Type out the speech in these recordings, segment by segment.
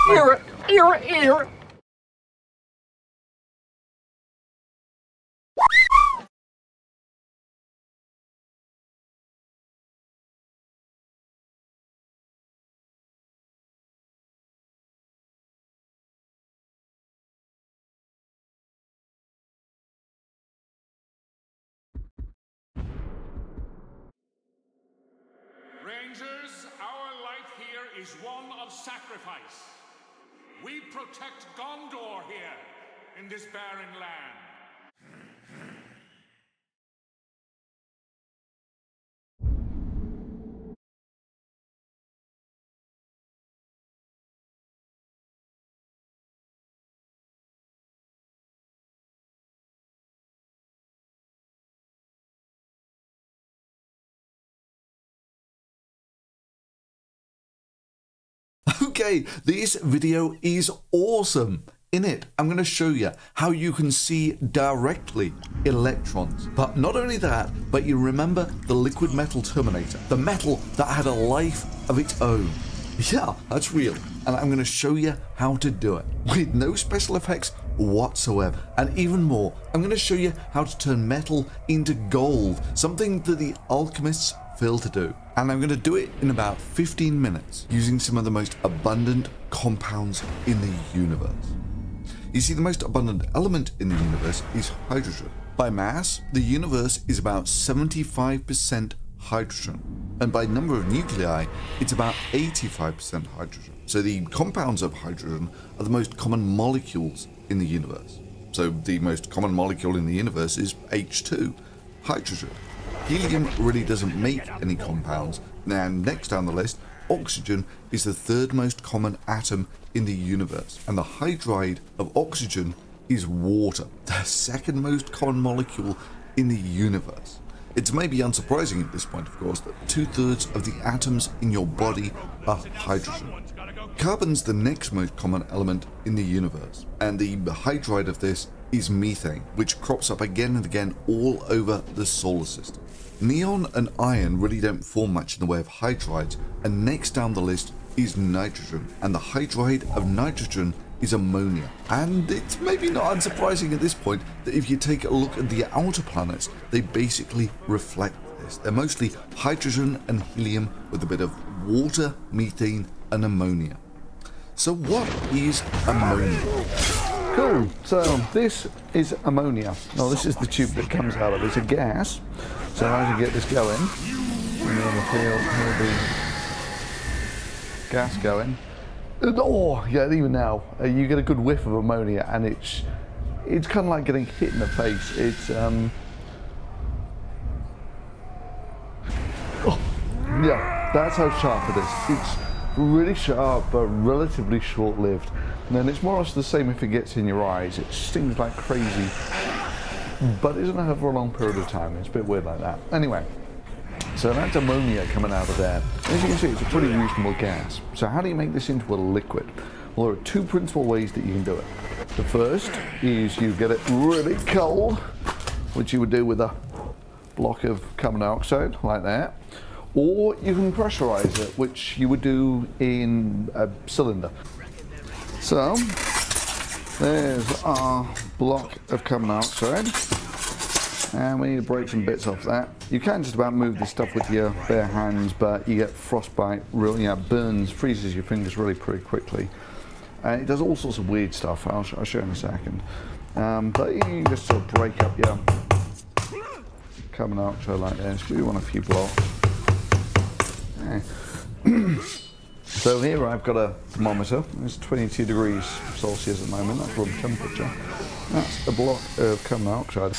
Ear. Rangers, our life here is one of sacrifice. We protect Gondor here, in this barren land. Okay, this video is awesome. In it, I'm going to show you how you can see directly electrons. But not only that, but you remember the liquid metal terminator, the metal that had a life of its own. Yeah, that's real. And I'm going to show you how to do it with no special effects whatsoever. And even more, I'm going to show you how to turn metal into gold, something that the alchemists fail to do. And I'm going to do it in about 15 minutes using some of the most abundant compounds in the universe. You see, the most abundant element in the universe is hydrogen. By mass, the universe is about 75% hydrogen, and by number of nuclei, it's about 85% hydrogen. So the compounds of hydrogen are the most common molecules in the universe. So the most common molecule in the universe is H2, hydrogen. Helium really doesn't make any compounds. Now, next down the list, oxygen is the third most common atom in the universe, and the hydride of oxygen is water, the second most common molecule in the universe. It's maybe unsurprising at this point, of course, that 2/3 of the atoms in your body are hydrogen. Carbon's the next most common element in the universe, and the hydride of this is methane, which crops up again and again all over the solar system. Neon and iron really don't form much in the way of hydrides, and next down the list is nitrogen, and the hydride of nitrogen is ammonia. And it's maybe not unsurprising at this point that if you take a look at the outer planets, they basically reflect this. They're mostly hydrogen and helium with a bit of water, methane, and ammonia. So what is ammonia? Cool, so this is ammonia. Now this is the tube that comes out of it. It's a gas, so as you get this going, and then the field, the gas going. Oh, yeah, even now, you get a good whiff of ammonia, and it's kind of like getting hit in the face. It's, oh, yeah, that's how sharp it is. It's really sharp, but relatively short-lived. And then it's more or less the same if it gets in your eyes. It stings like crazy, but it doesn't have for a long period of time. It's a bit weird like that. Anyway, so that's ammonia coming out of there. As you can see, it's a pretty reasonable gas. So how do you make this into a liquid? Well, there are two principal ways that you can do it. The first is you get it really cold, which you would do with a block of carbon dioxide like that. Or you can pressurize it, which you would do in a cylinder. So, there's our block of carbon dioxide, and we need to break some bits off that. You can just about move this stuff with your bare hands, but you get frostbite, really, burns, freezes your fingers really pretty quickly. It does all sorts of weird stuff. I'll show you in a second. But you can just sort of break up your carbon dioxide like this. We want a few blocks. So here I've got a thermometer. It's 22 degrees Celsius at the moment. That's room temperature. That's a block of carbon dioxide.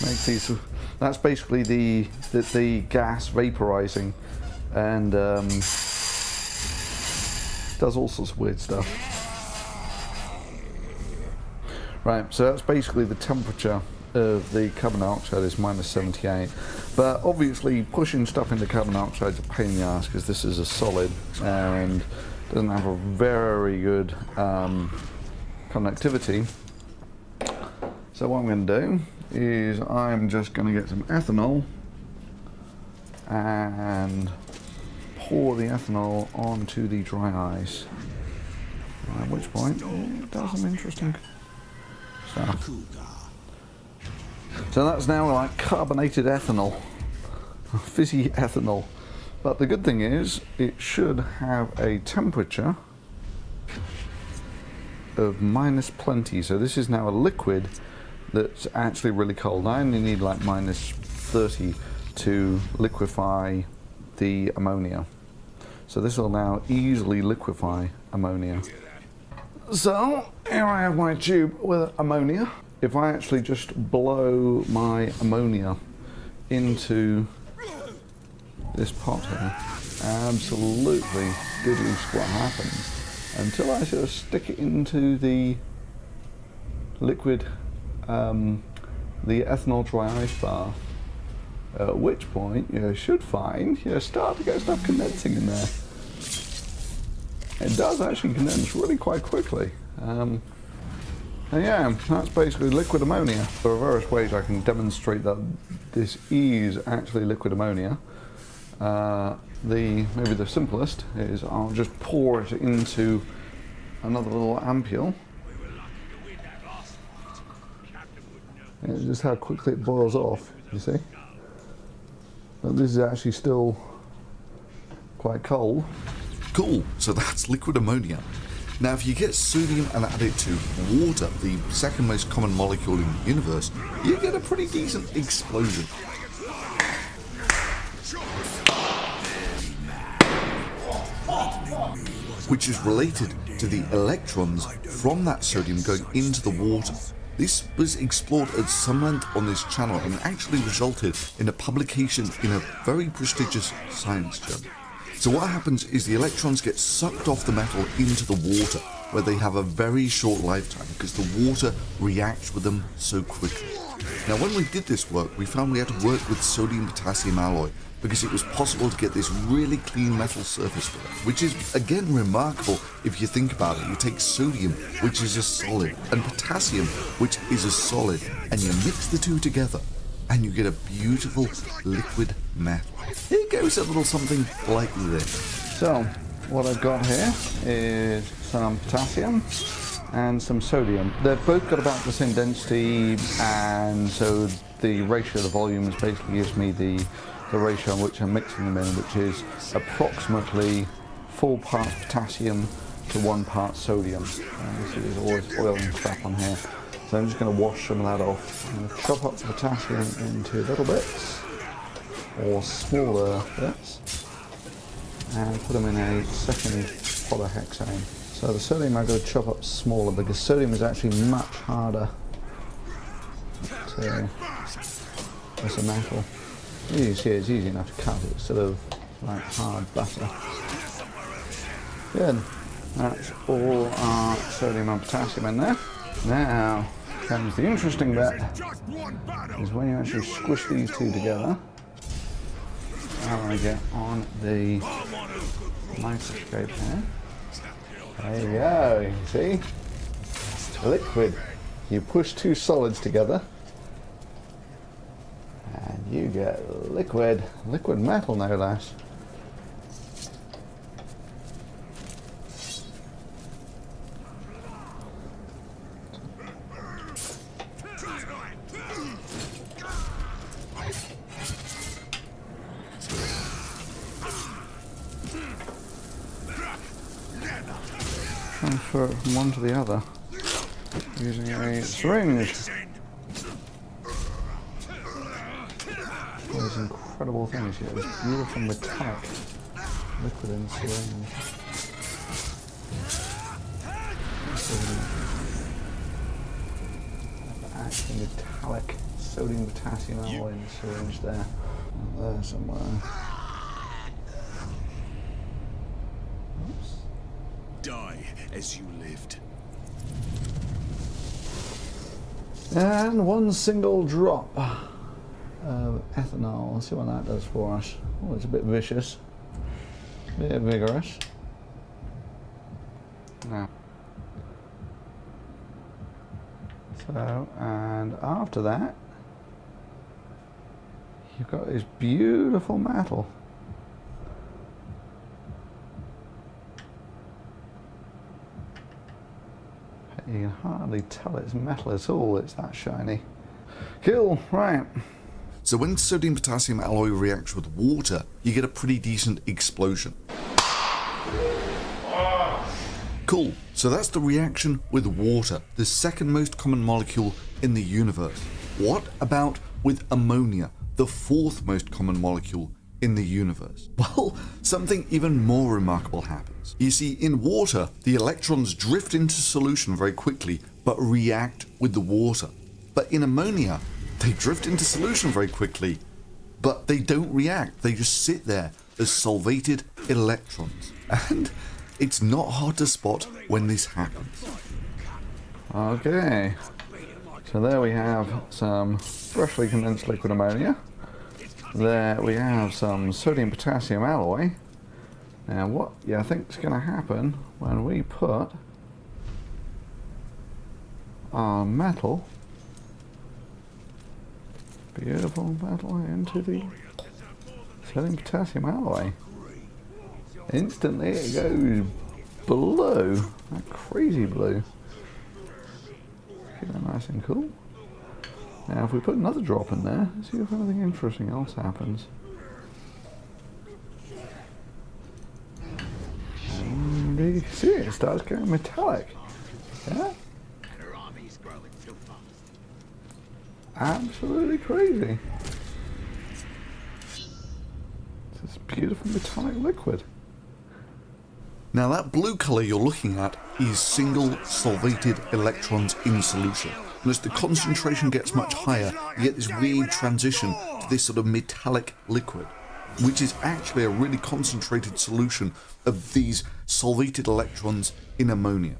Makes these. That's basically the gas vaporizing, and does all sorts of weird stuff. Right. So that's basically the temperature of the carbon dioxide is -78, but obviously pushing stuff into carbon dioxide is a pain in the ass because this is a solid and doesn't have a very good conductivity. So what I'm going to do is I'm just going to get some ethanol and pour the ethanol onto the dry ice. At which point it does some interesting stuff. So that's now like carbonated ethanol, fizzy ethanol. But the good thing is it should have a temperature of minus plenty. So this is now a liquid that's actually really cold. I only need like minus 30 to liquefy the ammonia. So this will now easily liquefy ammonia. So here I have my tube with ammonia. If I actually just blow my ammonia into this pot here, absolutely diddly what happens until I sort of stick it into the liquid, the ethanol dry ice bath, at which point you should find you start to get stuff condensing in there. It does actually condense really quite quickly. And yeah, that's basically liquid ammonia. There are various ways I can demonstrate that this is actually liquid ammonia. Maybe the simplest is I'll just pour it into another little ampule. It's just how quickly it boils off, you see. But this is actually still quite cold. Cool, so that's liquid ammonia. Now if you get sodium and add it to water, the second most common molecule in the universe, you get a pretty decent explosion. Which is related to the electrons from that sodium going into the water. This was explored at some length on this channel and actually resulted in a publication in a very prestigious science journal. So what happens is the electrons get sucked off the metal into the water, where they have a very short lifetime because the water reacts with them so quickly. Now when we did this work, we found we had to work with sodium-potassium alloy because it was possible to get this really clean metal surface with it, which is again remarkable if you think about it. You take sodium, which is a solid, and potassium, which is a solid, and you mix the two together and you get a beautiful liquid metal. Here goes a little something like this. So what I've got here is some potassium and some sodium. They've both got about the same density, and so the ratio of the volumes basically gives me the ratio in which I'm mixing them in, which is approximately 4 parts potassium to 1 part sodium. And this is always oil and stuff on here. So I'm just going to wash some of that off. I'm going to chop up the potassium into little bits, or smaller bits, and put them in a second polyhexane. So the sodium I'm going to chop up smaller because sodium is actually much harder to, as a metal. You see it's easy enough to cut, it's sort of like hard butter. Good, that's all our sodium and potassium in there. Now comes the interesting bit, is when you actually squish these two together. Now I get on the microscope here. There you go, you see? Liquid. You push two solids together and you get liquid metal, no less. Transfer it from one to the other using a syringe. These incredible things here, this beautiful metallic liquid in the syringe. Actually metallic sodium potassium alloy in the syringe there. There somewhere. Oops. Die as you lived. And one single drop of ethanol. Let's see what that does for us. Oh, it's a bit vicious, a bit vigorous. Now, so, and after that, you've got this beautiful metal. You can hardly tell it's metal at all, it's that shiny. Cool, right. So when sodium potassium alloy reacts with water, you get a pretty decent explosion. Cool, so that's the reaction with water, the second most common molecule in the universe. What about with ammonia, the fourth most common molecule in the universe? Well, something even more remarkable happens. You see, in water, the electrons drift into solution very quickly, but react with the water. But in ammonia, they drift into solution very quickly, but they don't react. They just sit there as solvated electrons. And it's not hard to spot when this happens. Okay, so there we have some freshly condensed liquid ammonia. There we have some sodium potassium alloy. Now what you think is going to happen when we put our metal, beautiful metal, into the sodium potassium alloy? Instantly it goes blue, that crazy blue. Keep that nice and cool. Now if we put another drop in there, let's see if anything interesting else happens. And you can see it starts going metallic. Yeah? Absolutely crazy. It's this beautiful metallic liquid. Now that blue colour you're looking at is single solvated electrons in solution. And as the concentration gets much higher, you get this weird transition to this sort of metallic liquid, which is actually a really concentrated solution of these solvated electrons in ammonia.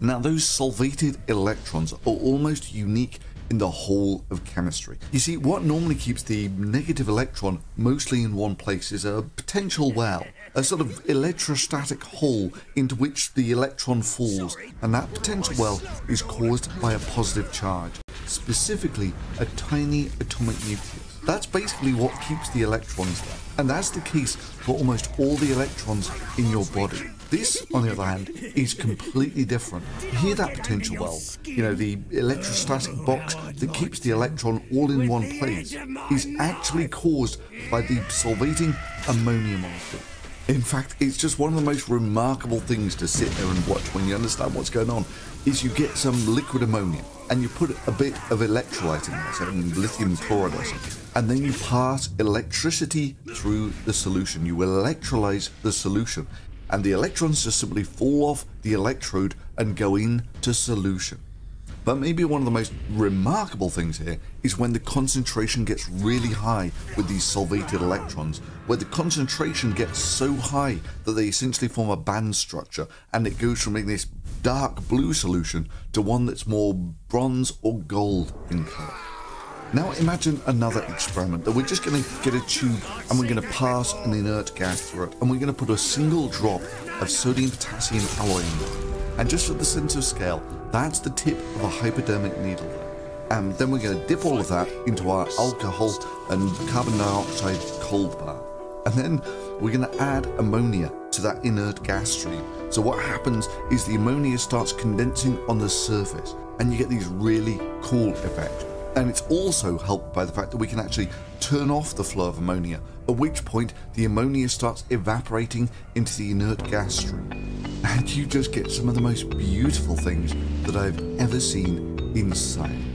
Now those solvated electrons are almost unique in the whole of chemistry. You see, what normally keeps the negative electron mostly in one place is a potential well, a sort of electrostatic hole into which the electron falls, and that potential well is caused by a positive charge, specifically a tiny atomic nucleus. That's basically what keeps the electrons there, and that's the case for almost all the electrons in your body. This, on the other hand, is completely different. Hear that potential well, you know, the electrostatic box that keeps the electron all in one place, is actually caused by the solvating ammonia molecule. In fact, it's just one of the most remarkable things to sit there and watch when you understand what's going on, is you get some liquid ammonia, and you put a bit of electrolyte in there, so lithium chloride or something, and then you pass electricity through the solution. You electrolyze the solution, and the electrons just simply fall off the electrode and go into solution. But maybe one of the most remarkable things here is when the concentration gets really high with these solvated electrons, where the concentration gets so high that they essentially form a band structure, and it goes from being this dark blue solution to one that's more bronze or gold in colour. Now imagine another experiment that we're just going to get a tube and we're going to pass an inert gas through it, and we're going to put a single drop of sodium potassium alloy in it. And just for the sense of scale, that's the tip of a hypodermic needle there. And then we're going to dip all of that into our alcohol and carbon dioxide cold bath. And then we're going to add ammonia to that inert gas stream. So what happens is the ammonia starts condensing on the surface, and you get these really cool effects. And it's also helped by the fact that we can actually turn off the flow of ammonia, at which point the ammonia starts evaporating into the inert gas stream. And you just get some of the most beautiful things that I've ever seen in science.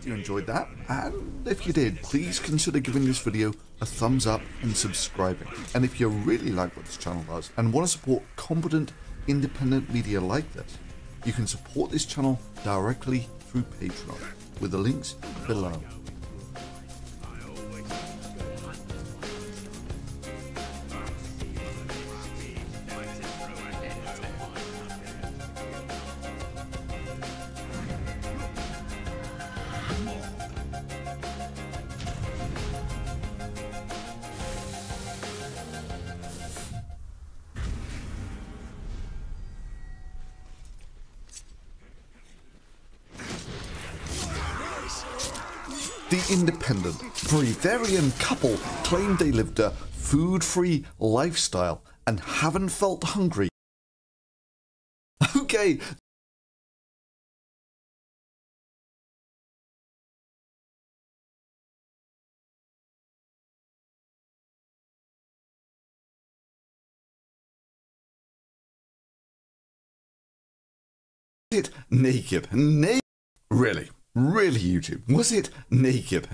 hope you enjoyed that, and if you did, please consider giving this video a thumbs up and subscribing. And if you really like what this channel does and want to support competent, independent media like this, you can support this channel directly through Patreon, with the links below. The independent, breatharian couple claimed they lived a food-free lifestyle and haven't felt hungry. Okay. Naked. Really, YouTube? Was it naked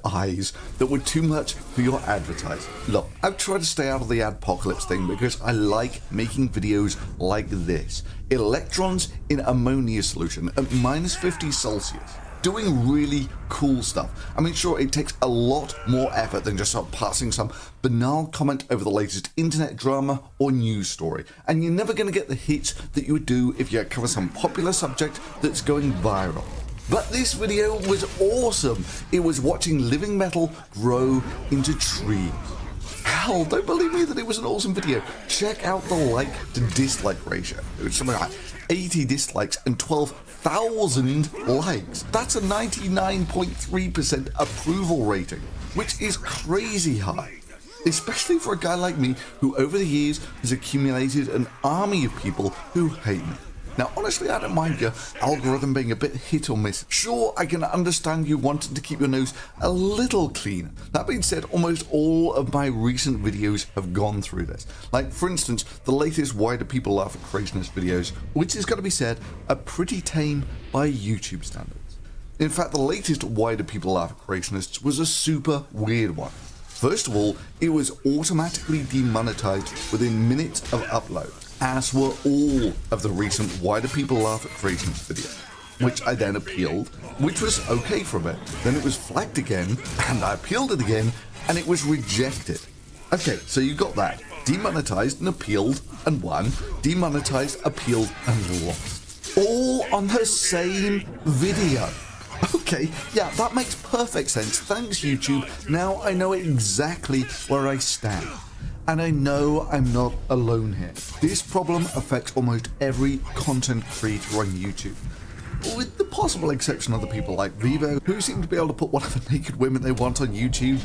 eyes that were too much for your advertising? Look, I've tried to stay out of the adpocalypse thing because I like making videos like this. Electrons in ammonia solution at -50 Celsius. Doing really cool stuff. I mean, sure, it takes a lot more effort than just passing some banal comment over the latest internet drama or news story. And you're never going to get the hits that you would do if you cover some popular subject that's going viral. But this video was awesome. It was watching living metal grow into trees. Hell, don't believe me that it was an awesome video. Check out the like to dislike ratio. It was something like 80 dislikes and 12,000 likes. That's a 99.3% approval rating, which is crazy high. Especially for a guy like me who over the years has accumulated an army of people who hate me. Now, honestly, I don't mind your algorithm being a bit hit or miss. Sure, I can understand you wanting to keep your nose a little cleaner. That being said, almost all of my recent videos have gone through this. Like, for instance, the latest Why Do People Laugh at Creationist videos, which has got to be said, are pretty tame by YouTube standards. In fact, the latest Why Do People Laugh at Creationists was a super weird one. First of all, it was automatically demonetized within minutes of upload, as were all of the recent Why Do People Laugh at Creationists videos, which I then appealed, which was okay for a bit. Then it was flagged again, and I appealed it again, and it was rejected. Okay, so you got that. Demonetized and appealed and won, demonetized, appealed and lost. All on the same video. Okay, yeah, that makes perfect sense. Thanks, YouTube. Now I know exactly where I stand. And I know I'm not alone here. This problem affects almost every content creator on YouTube, with the possible exception of the people like Vivo, who seem to be able to put whatever naked women they want on YouTube.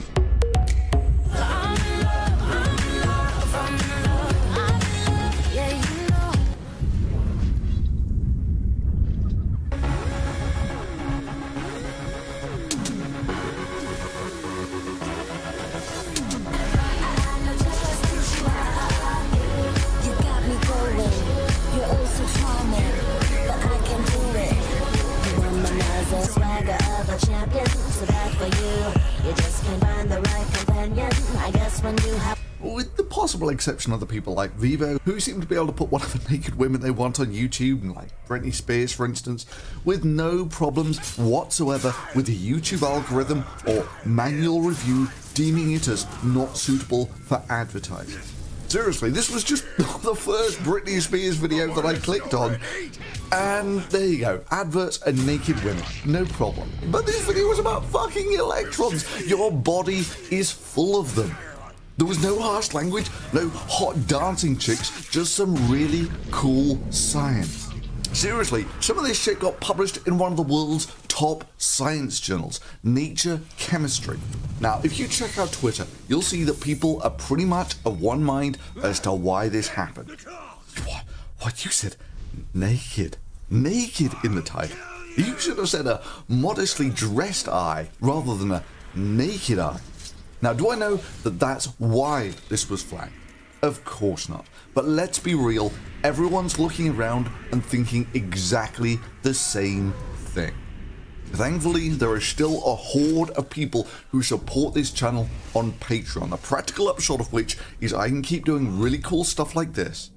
With the possible exception of the people like Vivo, who seem to be able to put whatever naked women they want on YouTube, like Britney Spears for instance, with no problems whatsoever with the YouTube algorithm or manual review deeming it as not suitable for advertising. Seriously, this was just the first Britney Spears video that I clicked on, and there you go, adverts and naked women, no problem. But this video was about fucking electrons. Your body is full of them. There was no harsh language, no hot dancing chicks, just some really cool science. Seriously, some of this shit got published in one of the world's top science journals, Nature Chemistry. Now, if you check out Twitter, you'll see that people are pretty much of one mind as to why this happened. What you said? Naked. Naked in the title. You should have said a modestly dressed eye rather than a naked eye. Now, do I know that that's why this was flagged? Of course not. But let's be real, everyone's looking around and thinking exactly the same thing. Thankfully, there is still a horde of people who support this channel on Patreon, the practical upshot of which is I can keep doing really cool stuff like this,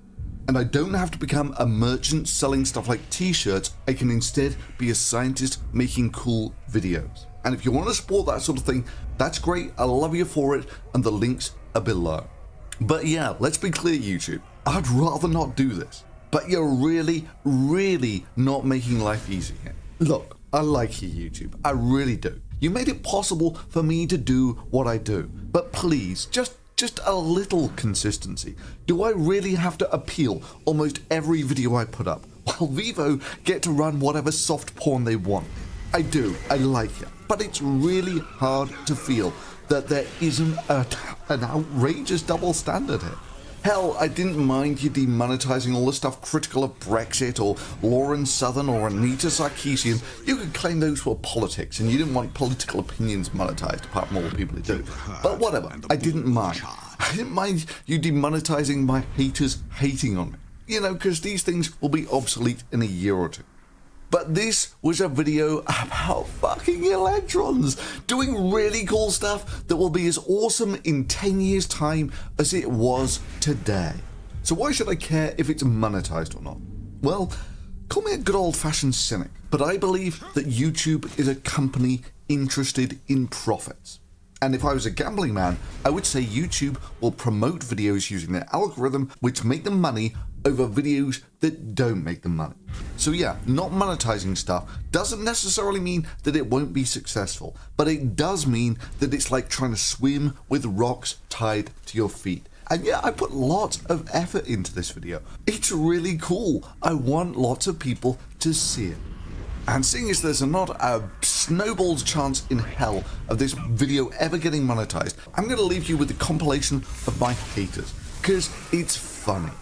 and I don't have to become a merchant selling stuff like t-shirts. I can instead be a scientist making cool videos. And if you want to support that sort of thing, that's great, I love you for it, and the links are below. But yeah, let's be clear, YouTube, I'd rather not do this, but you're really, really not making life easy here. Look, I like you, YouTube, I really do. You made it possible for me to do what I do, but please, just a little consistency. Do I really have to appeal almost every video I put up, while Vivo get to run whatever soft porn they want? I do, I like you, but it's really hard to feel that there isn't an outrageous double standard here. Hell, I didn't mind you demonetizing all the stuff critical of Brexit or Lauren Southern or Anita Sarkeesian. You could claim those were politics and you didn't want political opinions monetized, apart from all the people who do. But whatever, I didn't mind. I didn't mind you demonetizing my haters hating on me. You know, because these things will be obsolete in a year or two. But this was a video about fucking electrons, doing really cool stuff that will be as awesome in 10 years time as it was today. So why should I care if it's monetized or not? Well, call me a good old-fashioned cynic, but I believe that YouTube is a company interested in profits. And if I was a gambling man, I would say YouTube will promote videos using their algorithm which make them money over videos that don't make them money. So yeah, not monetizing stuff doesn't necessarily mean that it won't be successful, but it does mean that it's like trying to swim with rocks tied to your feet. And yeah, I put lots of effort into this video. It's really cool. I want lots of people to see it. And seeing as there's not a snowball's chance in hell of this video ever getting monetized, I'm going to leave you with the compilation of my haters, because it's funny.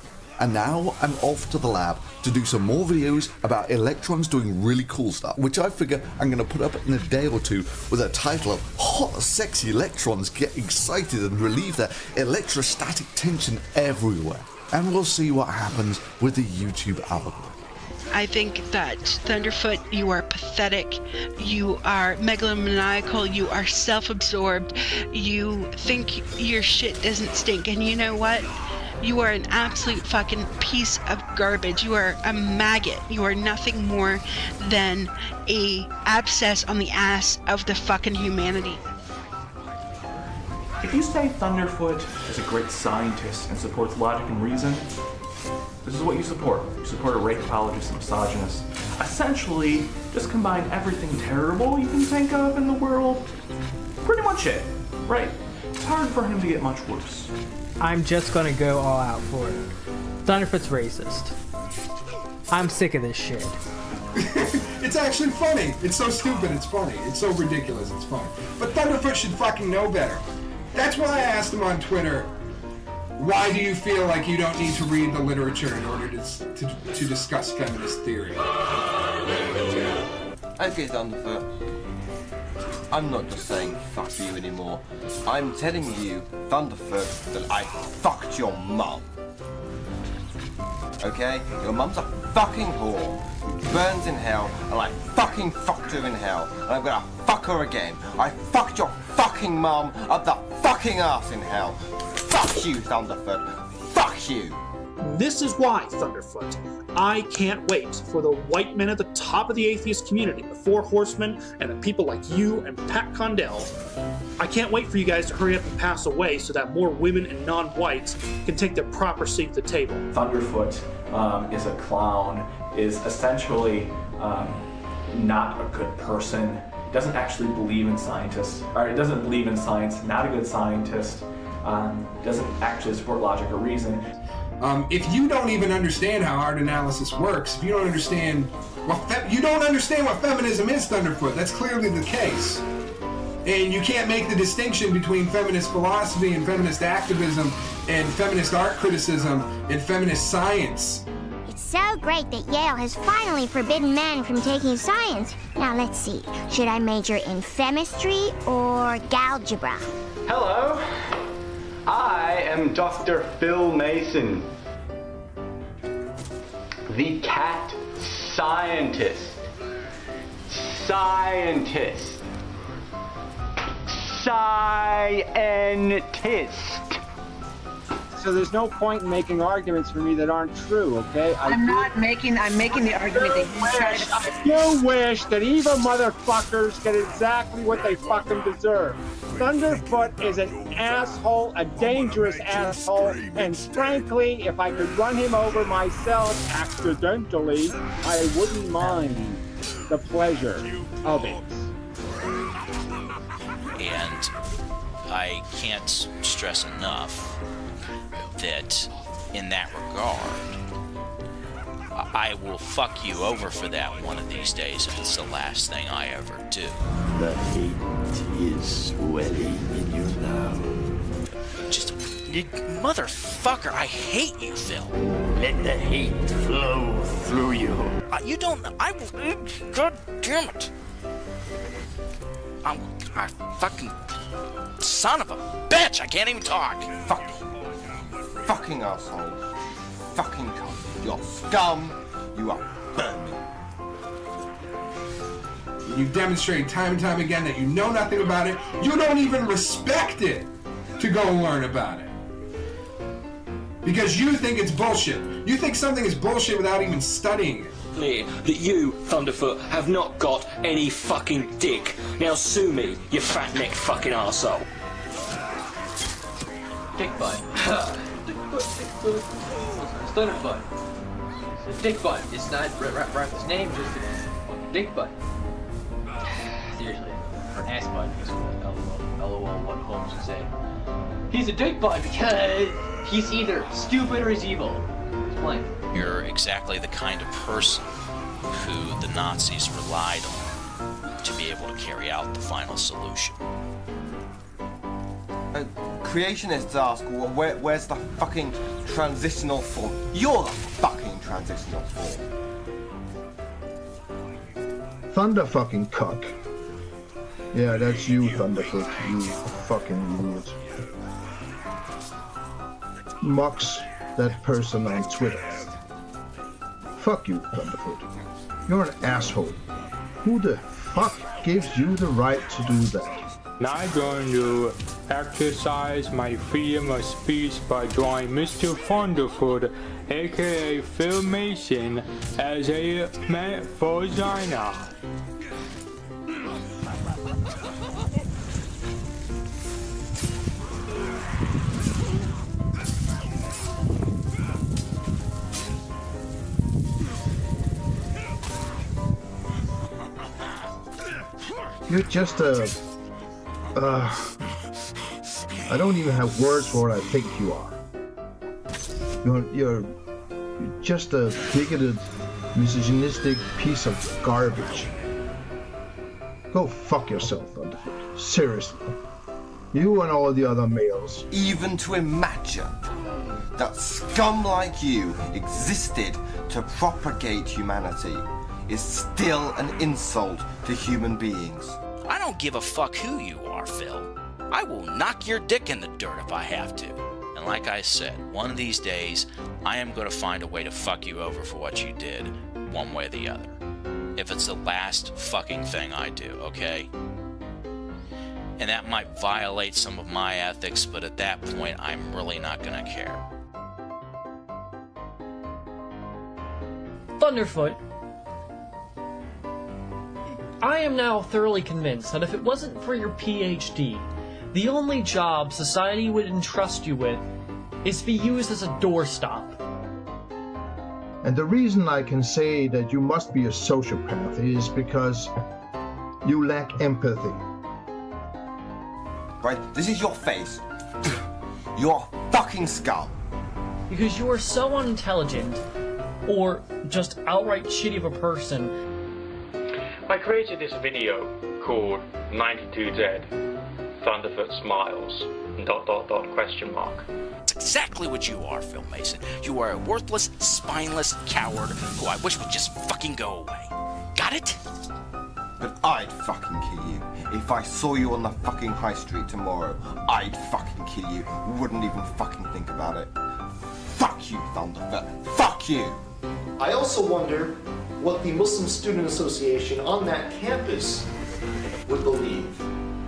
And now I'm off to the lab to do some more videos about electrons doing really cool stuff, which I figure I'm going to put up in a day or two with a title of Hot Sexy Electrons Get Excited and Relieve Their Electrostatic Tension Everywhere. And we'll see what happens with the YouTube algorithm. I think that ThunderfOOt, you are pathetic, you are megalomaniacal, you are self-absorbed, you think your shit doesn't stink, and you know what? You are an absolute fucking piece of garbage. You are a maggot. You are nothing more than a abscess on the ass of the fucking humanity. If you say ThunderfOOt is a great scientist and supports logic and reason, this is what you support. You support a rape apologist and misogynist. Essentially, just combine everything terrible you can think of in the world. Pretty much it, right? It's hard for him to get much worse. I'm just gonna go all out for it. ThunderfOOt's racist. I'm sick of this shit. It's actually funny. It's so stupid, it's funny. It's so ridiculous, it's funny. But ThunderfOOt should fucking know better. That's why I asked him on Twitter, why do you feel like you don't need to read the literature in order to discuss feminist theory? Okay, ThunderfOOt. I'm not just saying fuck you anymore. I'm telling you, ThunderfOOt, that I fucked your mum. Okay? Your mum's a fucking whore who burns in hell, and I fucking fucked her in hell, and I'm gonna fuck her again. I fucked your fucking mum up the fucking ass in hell. Fuck you, ThunderfOOt. Fuck you. This is why, ThunderfOOt, I can't wait for the white men at the top of the atheist community, the Four Horsemen, and the people like you and Pat Condell. I can't wait for you guys to hurry up and pass away so that more women and non-whites can take their proper seat at the table. ThunderfOOt is a clown, is essentially not a good person, doesn't actually believe in scientists, or doesn't believe in science, not a good scientist, doesn't actually support logic or reason. If you don't even understand how art analysis works, if you don't understand what feminism is, ThunderfOOt, that's clearly the case. And you can't make the distinction between feminist philosophy and feminist activism and feminist art criticism and feminist science. It's so great that Yale has finally forbidden men from taking science. Now let's see, should I major in chemistry or galgebra? Hello, I am Dr. Phil Mason, the cat scientist. scientist. Scientist. So there's no point in making arguments for me that aren't true, okay? I'm making the argument that you tried to... I do wish that evil motherfuckers get exactly what they fucking deserve. Thunderfoot is an asshole, a dangerous asshole, and frankly, if I could run him over myself accidentally, I wouldn't mind the pleasure of it. And I can't stress enough that in that regard, I will fuck you over for that one of these days if it's the last thing I ever do. The hate is swelling in you now. Just, motherfucker, I hate you, Phil. Let the hate flow through you. You don't, I will, god damn it. I fucking, son of a bitch, I can't even talk. Fuck. Fucking asshole. Fucking cunt. You're scum. You are vermin. You've demonstrated time and time again that you know nothing about it. You don't even respect it to go and learn about it. Because you think it's bullshit. You think something is bullshit without even studying it. That you, Thunderfoot, have not got any fucking dick. Now sue me, you fat-necked fucking arsehole. Dick bite. Thunderfoot. It's a dick bite. It's not rap his name, just a dick bite. Seriously, for an ass bite, because LOL, what Holmes would say. He's a dick bite because he's either stupid or he's evil. Explain. You're exactly the kind of person who the Nazis relied on to be able to carry out the final solution. Creationists ask, well, where's the fucking transitional form? You're the fucking transitional form. Thunder fucking cuck. Yeah, that's you, Thunderfoot, you fucking idiot. Mocks that person on Twitter. Fuck you, Thunderfoot. You're an asshole. Who the fuck gives you the right to do that? I'm going to exercise my freedom of speech by drawing Mr. Thunderfoot, aka Phil Mason, as a vagina. You're just a... I don't even have words for what I think you are. You're just a bigoted, misogynistic piece of garbage. Go fuck yourself, Thunderfoot. Seriously. You and all the other males. Even to imagine that scum like you existed to propagate humanity is still an insult to human beings. I don't give a fuck who you are, Phil. I will knock your dick in the dirt if I have to. And like I said, one of these days, I am going to find a way to fuck you over for what you did, one way or the other. If it's the last fucking thing I do, okay? And that might violate some of my ethics, but at that point, I'm really not going to care. Thunderfoot, I am now thoroughly convinced that if it wasn't for your PhD, the only job society would entrust you with is to be used as a doorstop. And the reason I can say that you must be a sociopath is because you lack empathy. Right, this is your face. You're fucking scum. Because you are so unintelligent, or just outright shitty of a person. I created this video called 92Z, Thunderfoot Smiles, ... It's exactly what you are, Phil Mason. You are a worthless, spineless coward who I wish would just fucking go away. Got it? But I'd fucking kill you. If I saw you on the fucking high street tomorrow, I'd fucking kill you. Wouldn't even fucking think about it. Fuck you, Thunderfoot. Fuck you! I also wonder what the Muslim Student Association on that campus would believe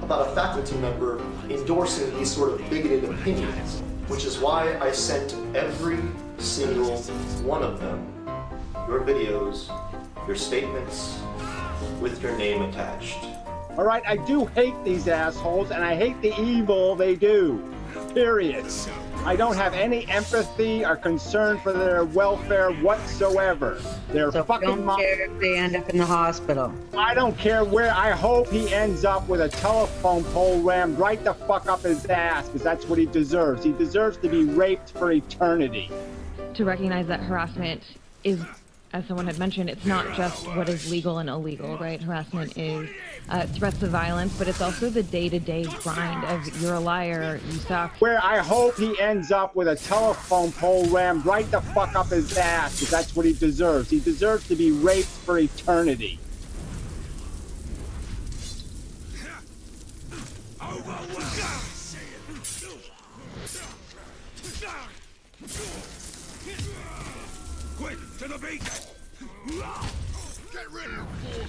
about a faculty member endorsing these sort of bigoted opinions, which is why I sent every single one of them your videos, your statements, with your name attached. All right, I do hate these assholes, and I hate the evil they do. Period. I don't have any empathy or concern for their welfare whatsoever. They're So fucking don't care if they end up in the hospital. I don't care where. I hope he ends up with a telephone pole rammed right the fuck up his ass, because that's what he deserves. He deserves to be raped for eternity. To recognize that harassment is, as someone had mentioned, it's not just what is legal and illegal, right? Harassment is threats of violence, but it's also the day-to-day grind of you're a liar, you suck. Where I hope he ends up with a telephone pole rammed right the fuck up his ass, because that's what he deserves. He deserves to be raped for eternity. Quick, to the beat! Get rid of your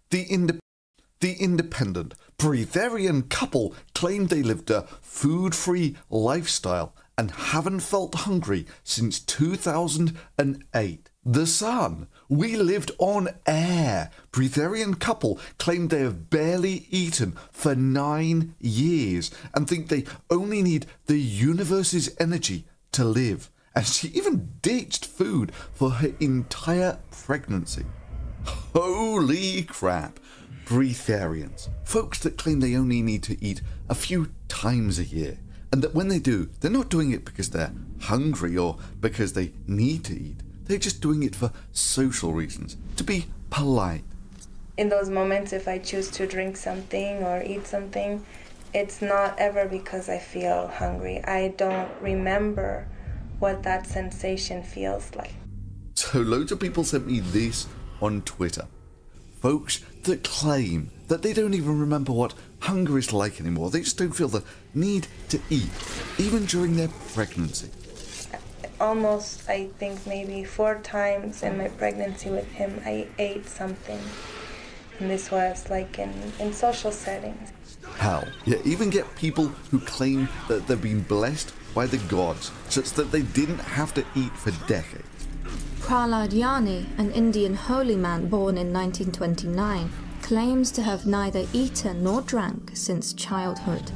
The independent breatharian couple claimed they lived a food-free lifestyle and haven't felt hungry since 2008. The Sun, we lived on air. Breatharian couple claimed they have barely eaten for 9 years and think they only need the universe's energy to live. And she even ditched food for her entire pregnancy. Holy crap. Breatharians, folks that claim they only need to eat a few times a year, and that when they do, they're not doing it because they're hungry or because they need to eat. They're just doing it for social reasons, to be polite. In those moments, if I choose to drink something or eat something, it's not ever because I feel hungry. I don't remember what that sensation feels like. So loads of people sent me this on Twitter. Folks that claim that they don't even remember what hunger is like anymore. They just don't feel the need to eat, even during their pregnancy. Almost, I think maybe 4 times in my pregnancy with him, I ate something. And this was like in social settings. Hell, you even get people who claim that they've been blessed by the gods, such that they didn't have to eat for decades. Prahlad Yani, an Indian holy man born in 1929, claims to have neither eaten nor drank since childhood.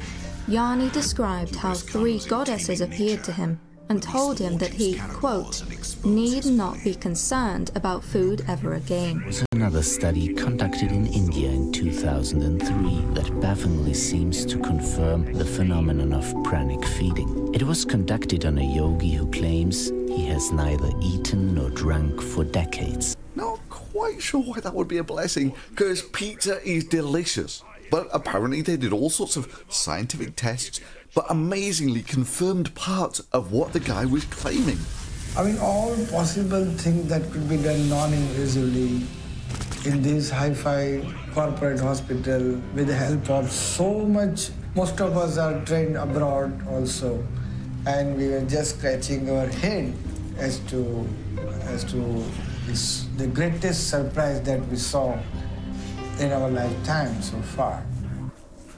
Yani described how 3 goddesses appeared to him and told him that he, quote, need not be concerned about food ever again. Another study conducted in India in 2003 that bafflingly seems to confirm the phenomenon of pranic feeding. It was conducted on a yogi who claims he has neither eaten nor drunk for decades. Not quite sure why that would be a blessing, because pizza is delicious. But apparently they did all sorts of scientific tests, but amazingly confirmed parts of what the guy was claiming. I mean, all possible things that could be done non-invasively in this hi-fi corporate hospital with the help of so much. Most of us are trained abroad also, and we were just scratching our head as to this, the greatest surprise that we saw in our lifetime so far.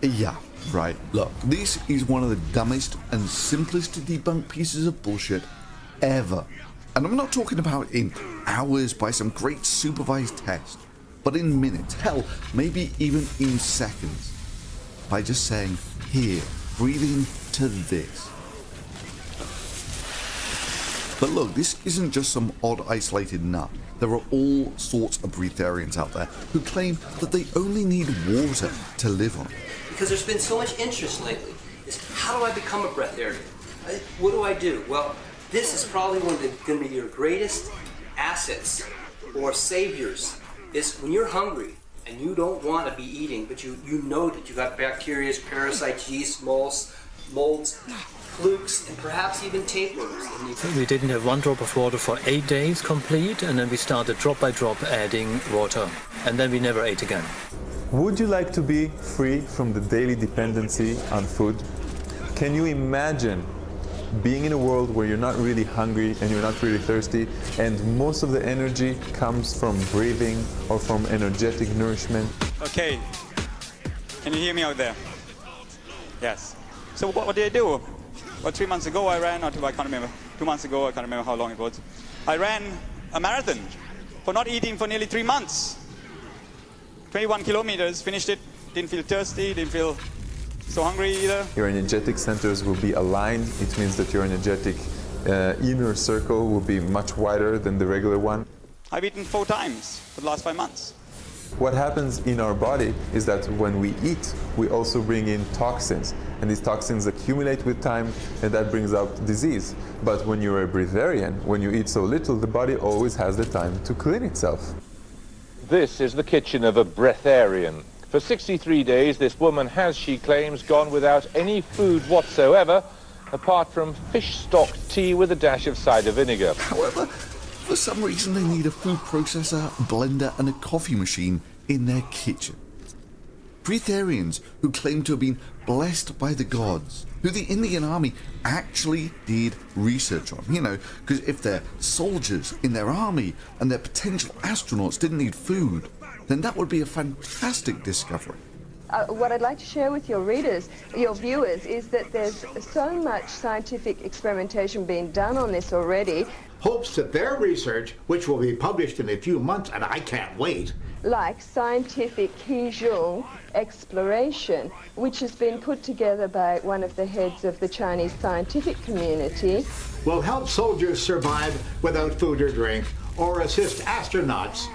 Yeah, right. Look, this is one of the dumbest and simplest to debunk pieces of bullshit ever. And I'm not talking about in hours by some great supervised test, but in minutes, hell, maybe even in seconds. By just saying, here, breathe in to this. But look, this isn't just some odd isolated nut. There are all sorts of breatharians out there who claim that they only need water to live on. Because there's been so much interest lately, is how do I become a breatharian? What do I do? Well, this is probably one of going to be your greatest assets or saviors, is when you're hungry and you don't want to be eating, but you know that you got bacteria, parasites, yeast, molds, flukes, and perhaps even tapeworms. We didn't have 1 drop of water for 8 days complete, and then we started drop by drop adding water, and then we never ate again. Would you like to be free from the daily dependency on food? Can you imagine being in a world where you're not really hungry and you're not really thirsty, and most of the energy comes from breathing or from energetic nourishment? Okay, can you hear me out there? Yes. So what did I do? Well, 3 months ago I ran, or I can't remember, 2 months ago, I can't remember how long it was. I ran a marathon for not eating for nearly 3 months. 21 kilometers, finished it, didn't feel thirsty, didn't feel so hungry either. Your energetic centers will be aligned. It means that your energetic inner circle will be much wider than the regular one. I've eaten 4 times for the last 5 months. What happens in our body is that when we eat, we also bring in toxins. And these toxins accumulate with time, and that brings out disease. But when you're a breatharian, when you eat so little, the body always has the time to clean itself. This is the kitchen of a breatharian. For 63 days, this woman has, she claims, gone without any food whatsoever, apart from fish stock tea with a dash of cider vinegar. However, for some reason they need a food processor, blender and a coffee machine in their kitchen. Breatharians who claim to have been blessed by the gods, who the Indian army actually did research on, because if their soldiers in their army and their potential astronauts didn't need food, then that would be a fantastic discovery. What I'd like to share with your readers, your viewers, is that there's so much scientific experimentation being done on this already. Hopes that their research, which will be published in a few months, and I can't wait, like scientific Udûn exploration, which has been put together by one of the heads of the Chinese scientific community, will help soldiers survive without food or drink, or assist astronauts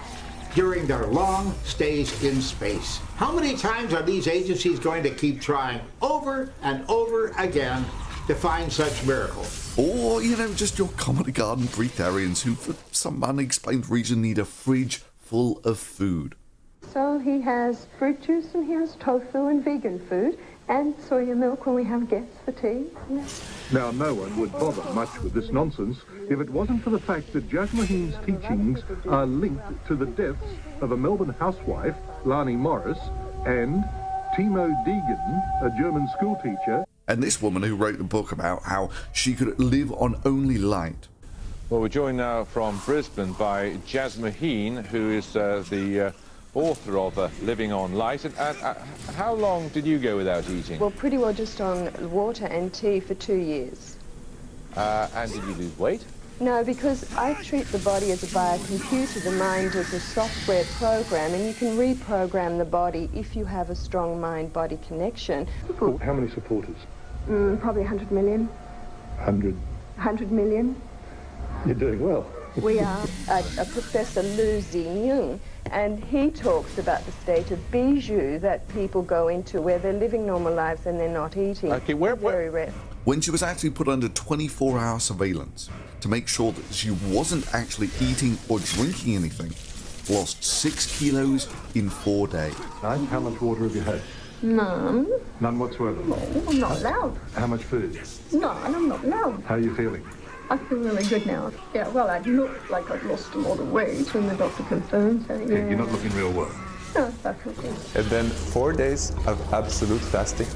during their long stays in space. How many times are these agencies going to keep trying over and over again to find such miracles? Or, you know, just your comedy garden breatharians who, for some unexplained reason, need a fridge full of food. So he has fruit juice and he has tofu and vegan food and soya milk when we have guests for tea. Yeah. Now, no one would bother much with this nonsense if it wasn't for the fact that Jasmuheen's teachings are linked to the deaths of a Melbourne housewife, Lani Morris, and Timo Deegan, a German schoolteacher. And this woman who wrote the book about how she could live on only light. Well, we're joined now from Brisbane by Jasmuheen, who is the author of Living on Light. And how long did you go without eating? Well, pretty well just on water and tea for 2 years. And did you lose weight? No, because I treat the body as a biocomputer, the mind as a software program, and you can reprogram the body if you have a strong mind-body connection. How many supporters? Probably 100 million. 100? 100 million. You're doing well. We are a Professor Lu Xing, and he talks about the state of bijou that people go into where they're living normal lives and they're not eating. Okay, very rare. When she was actually put under 24-hour surveillance to make sure that she wasn't actually eating or drinking anything, lost 6 kilos in 4 days. How much water have you had? None. None whatsoever? No, I'm not allowed. How much food? None, I'm not allowed. How are you feeling? I feel really good now. Yeah, well, I look like I've lost a lot of weight, and the doctor confirmed that. Yeah. You're not looking real well. No, that's okay. And then 4 days of absolute fasting.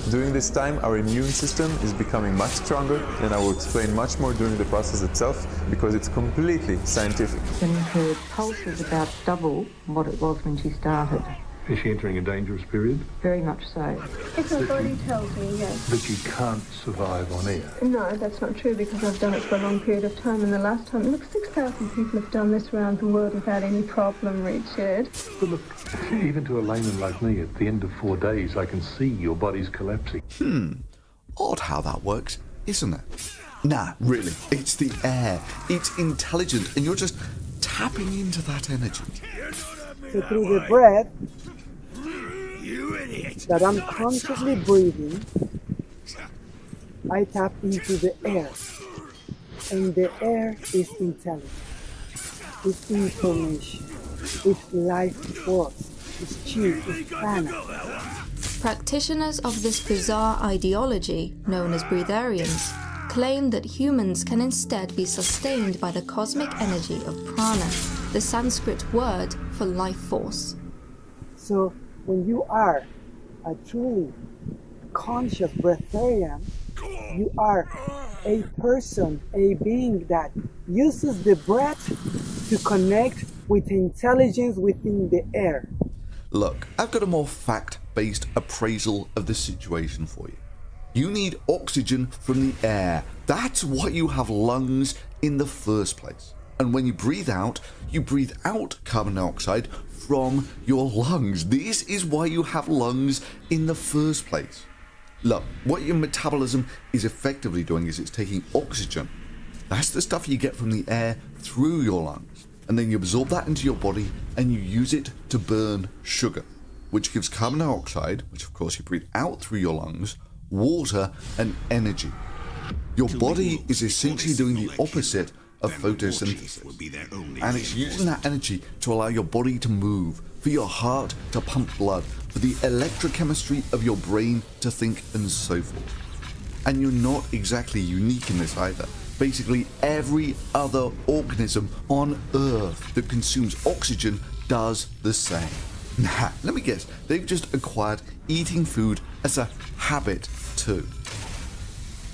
During this time, our immune system is becoming much stronger, and I will explain much more during the process itself, because it's completely scientific. And her pulse is about double what it was when she started. Is she entering a dangerous period? Very much so. If my body tells me, yes. That you can't survive on air? No, that's not true, because I've done it for a long period of time, and the last time, look, 6,000 people have done this around the world without any problem, Richard. But look, even to a layman like me, at the end of 4 days, I can see your body's collapsing. Odd how that works, isn't it? Nah, really, it's the air. It's intelligent, and you're just tapping into that energy. So through the breath that I'm consciously breathing, I tap into the air. And the air is intelligent. It's information. It's life force. It's chi, it's prana. Practitioners of this bizarre ideology, known as breatharians, claim that humans can instead be sustained by the cosmic energy of prana, the Sanskrit word for life force. So when you are a truly conscious breatharian, you are a person, a being that uses the breath to connect with intelligence within the air. Look, I've got a more fact-based appraisal of the situation for you. You need oxygen from the air. That's why you have lungs in the first place. And when you breathe out carbon dioxide from your lungs. This is why you have lungs in the first place. Look, what your metabolism is effectively doing is it's taking oxygen. That's the stuff you get from the air through your lungs. And then you absorb that into your body and you use it to burn sugar, which gives carbon dioxide, which of course you breathe out through your lungs, water and energy. Your body is essentially doing the opposite of photosynthesis, and it's using that energy to allow your body to move, for your heart to pump blood, for the electrochemistry of your brain to think, and so forth. And you're not exactly unique in this either. Basically every other organism on Earth that consumes oxygen does the same. Now, let me guess, they've just acquired eating food as a habit too.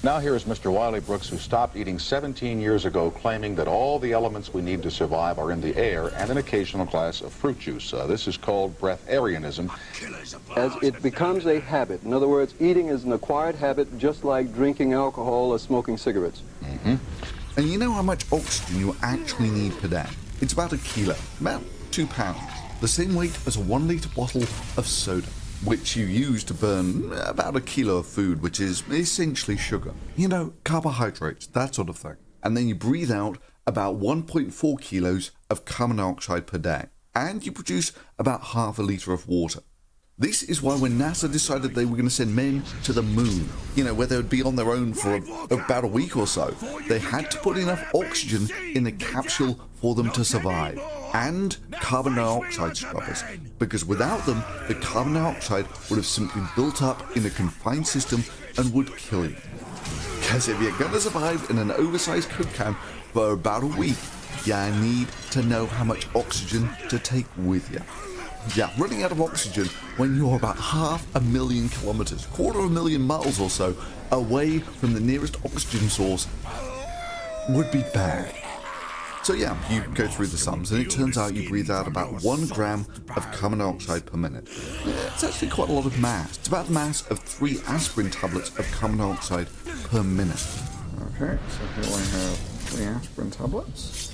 Now here's Mr. Wiley Brooks, who stopped eating 17 years ago, claiming that all the elements we need to survive are in the air and an occasional glass of fruit juice. This is called breatharianism. As it becomes a habit, in other words, eating is an acquired habit, just like drinking alcohol or smoking cigarettes. And you know how much oxygen you actually need per day? It's about a kilo, about 2 pounds, the same weight as a 1 litre bottle of soda, which you use to burn about a kilo of food, which is essentially sugar. You know, carbohydrates, that sort of thing. And then you breathe out about 1.4 kilos of carbon dioxide per day, and you produce about half a litre of water. This is why when NASA decided they were going to send men to the moon, you know, where they would be on their own for about a week or so, they had to put enough oxygen in the capsule for them to survive, and carbon dioxide scrubbers, because without them, the carbon dioxide would have simply built up in a confined system and would kill you. Because if you're going to survive in an oversized Coke can for about a week, you need to know how much oxygen to take with you. Yeah, running out of oxygen when you're about 500,000 kilometers, 250,000 miles or so, away from the nearest oxygen source would be bad. So yeah, you go through the sums and it turns out you breathe out about 1 gram of carbon dioxide per minute. It's actually quite a lot of mass. It's about the mass of 3 aspirin tablets of carbon dioxide per minute. Okay, so here I have 3 aspirin tablets.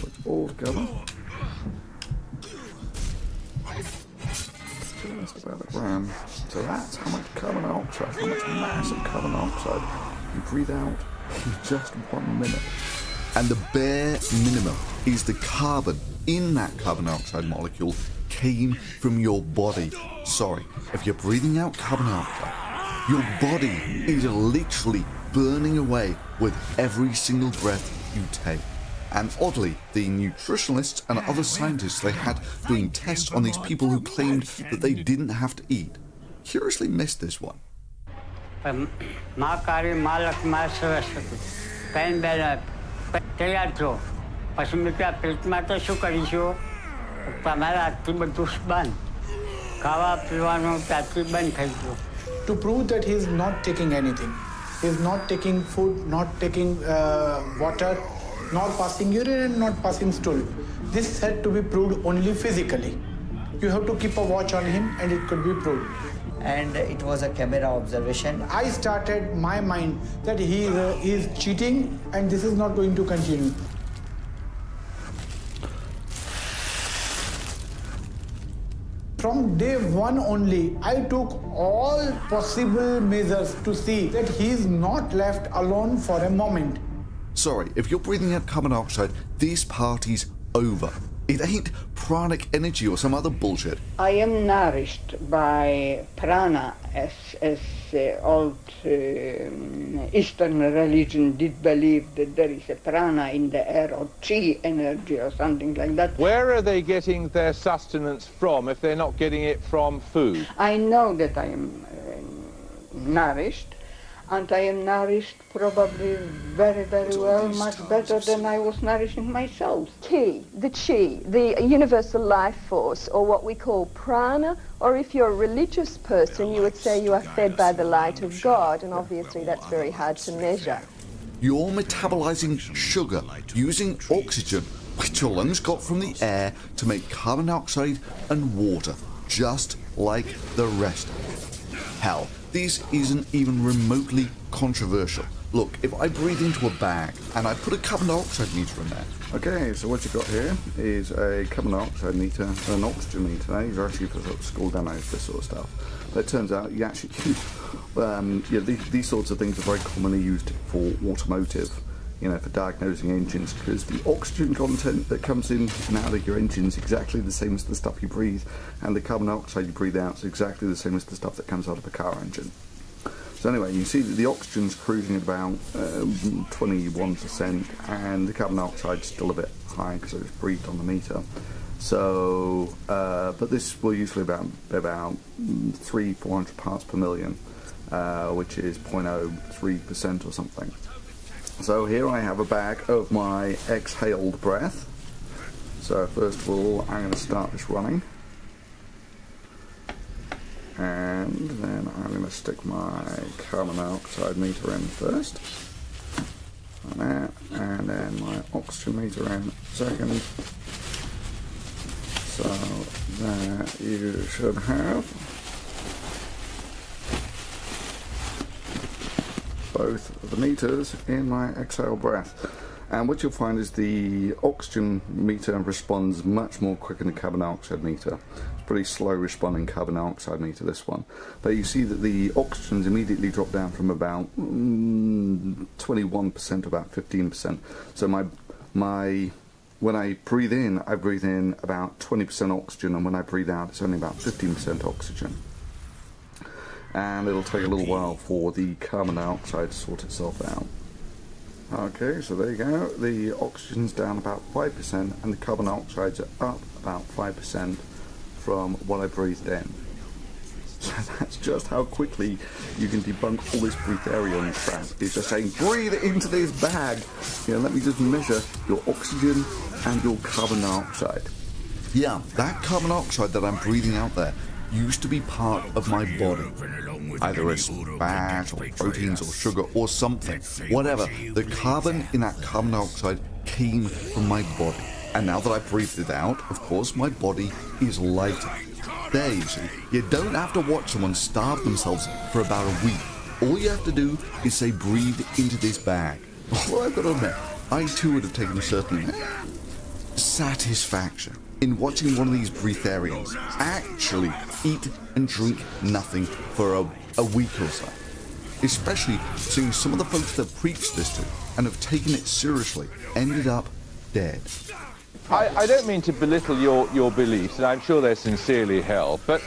Put it all together. Just about a gram. So that's how much carbon dioxide, how much mass of carbon dioxide you breathe out in just 1 minute. And the bare minimum is the carbon in that carbon dioxide molecule came from your body. Sorry, if you're breathing out carbon dioxide, your body is literally burning away with every single breath you take. And oddly, the nutritionalists and other scientists they had doing tests on these people who claimed that they didn't have to eat curiously missed this one. To prove that he is not taking anything, he is not taking food, not taking water, not passing urine and not passing stool. This had to be proved only physically. You have to keep a watch on him and it could be proved. And it was a camera observation. I started my mind that he is cheating and this is not going to continue. From day 1 only, I took all possible measures to see that he is not left alone for a moment. Sorry, if you're breathing out carbon dioxide, this party's over. It ain't pranic energy or some other bullshit. I am nourished by prana, as old Eastern religion did believe that there is a prana in the air, or chi energy or something like that. Where are they getting their sustenance from if they're not getting it from food? I know that I am nourished, and I am nourished probably very, very well, much better than I was nourishing myself. Ki, the chi, the universal life force, or what we call prana, or if you're a religious person, you would say you are fed by the light of God, and obviously that's very hard to measure. You're metabolizing sugar using oxygen, which your lungs got from the air, to make carbon dioxide and water, just like the rest of it. Hell, this isn't even remotely controversial. Look, if I breathe into a bag and I put a carbon dioxide meter in there. Okay, so what you've got here is a carbon dioxide meter and an oxygen meter. These are actually for sort of school demos, this sort of stuff. But it turns out you actually use, these sorts of things are very commonly used for automotive, you know, for diagnosing engines, because the oxygen content that comes in and out of your engine is exactly the same as the stuff you breathe, and the carbon dioxide you breathe out is exactly the same as the stuff that comes out of a car engine. So anyway, you see that the oxygen's cruising at about 21%, and the carbon dioxide's still a bit high because it's breathed on the meter. So, but this will usually about 300-400 parts per million, which is 0.03% or something. So here I have a bag of my exhaled breath. So first of all, I'm going to start this running. And then I'm going to stick my carbon dioxide meter in first. And then my oxygen meter in second. So there you should have both of the meters in my exhale breath. And what you'll find is the oxygen meter responds much more quicker than the carbon dioxide meter. It's pretty slow responding carbon dioxide meter, this one. But you see that the oxygens immediately drop down from about 21% to about 15%. So when I breathe in about 20% oxygen, and when I breathe out, it's only about 15% oxygen. And it'll take a little while for the carbon dioxide to sort itself out. Okay, so there you go. The oxygen's down about 5%, and the carbon dioxides are up about 5% from what I breathed in. So that's just how quickly you can debunk all this breatharian crap. It's just saying, breathe into this bag. You know, let me just measure your oxygen and your carbon dioxide. Yeah, that carbon dioxide that I'm breathing out there used to be part of my body, either as fat or proteins or sugar or something, whatever. The carbon in that carbon dioxide came from my body, and now that I breathed it out, of course, my body is lighter. There you see, you don't have to watch someone starve themselves for about a week. All you have to do is say, breathe into this bag. Well, I've got to admit, I too would have taken a certain satisfaction in watching one of these breatharians actually eat and drink nothing for a week or so. Especially seeing some of the folks that preached this to and have taken it seriously ended up dead. I don't mean to belittle your beliefs, and I'm sure they're sincerely held, but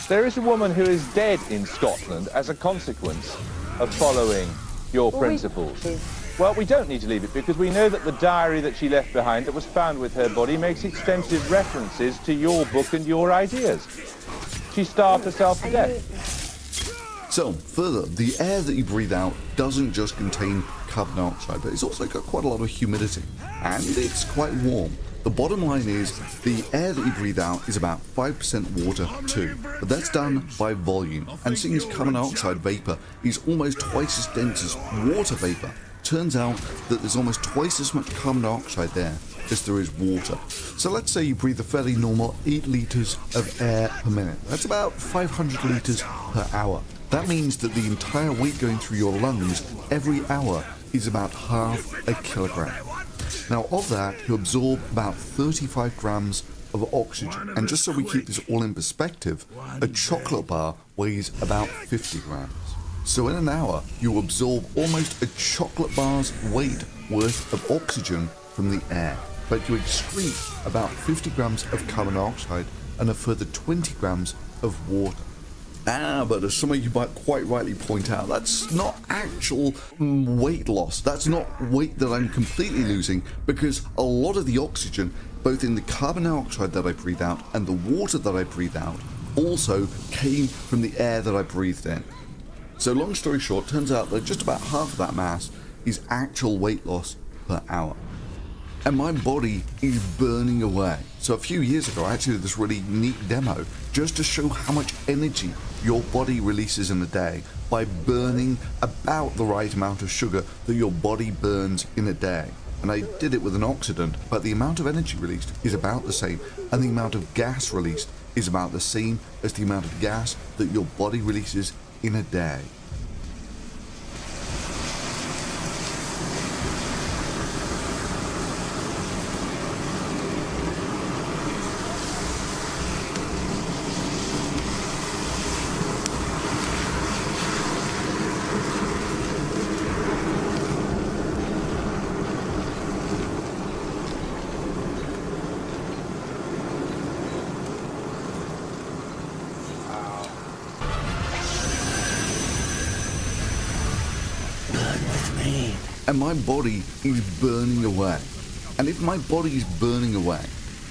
there is a woman who is dead in Scotland as a consequence of following your principles. Well, we don't need to leave it, because we know that the diary that she left behind that was found with her body makes extensive references to your book and your ideas. She starved herself to death. So, further, the air that you breathe out doesn't just contain carbon dioxide, but it's also got quite a lot of humidity, and it's quite warm. The bottom line is, the air that you breathe out is about 5% water too, but that's done by volume, and seeing as carbon dioxide vapor is almost twice as dense as water vapor, turns out that there's almost twice as much carbon dioxide there as there is water. So let's say you breathe a fairly normal 8 litres of air per minute. That's about 500 litres per hour. That means that the entire weight going through your lungs every hour is about half a kilogram. Now of that, you absorb about 35 grams of oxygen. And just so we keep this all in perspective, a chocolate bar weighs about 50 grams. So in an hour, you absorb almost a chocolate bar's weight worth of oxygen from the air. But you excrete about 50 grams of carbon dioxide and a further 20 grams of water. But as some of you might quite rightly point out, that's not actual weight loss. That's not weight that I'm completely losing, because a lot of the oxygen, both in the carbon dioxide that I breathe out and the water that I breathe out, also came from the air that I breathed in. So long story short, turns out that just about half of that mass is actual weight loss per hour. And my body is burning away. So a few years ago, I actually did this really neat demo just to show how much energy your body releases in a day by burning about the right amount of sugar that your body burns in a day. And I did it with an oxidant, but the amount of energy released is about the same, and the amount of gas released is about the same as the amount of gas that your body releases in a day. And my body is burning away. And if my body is burning away,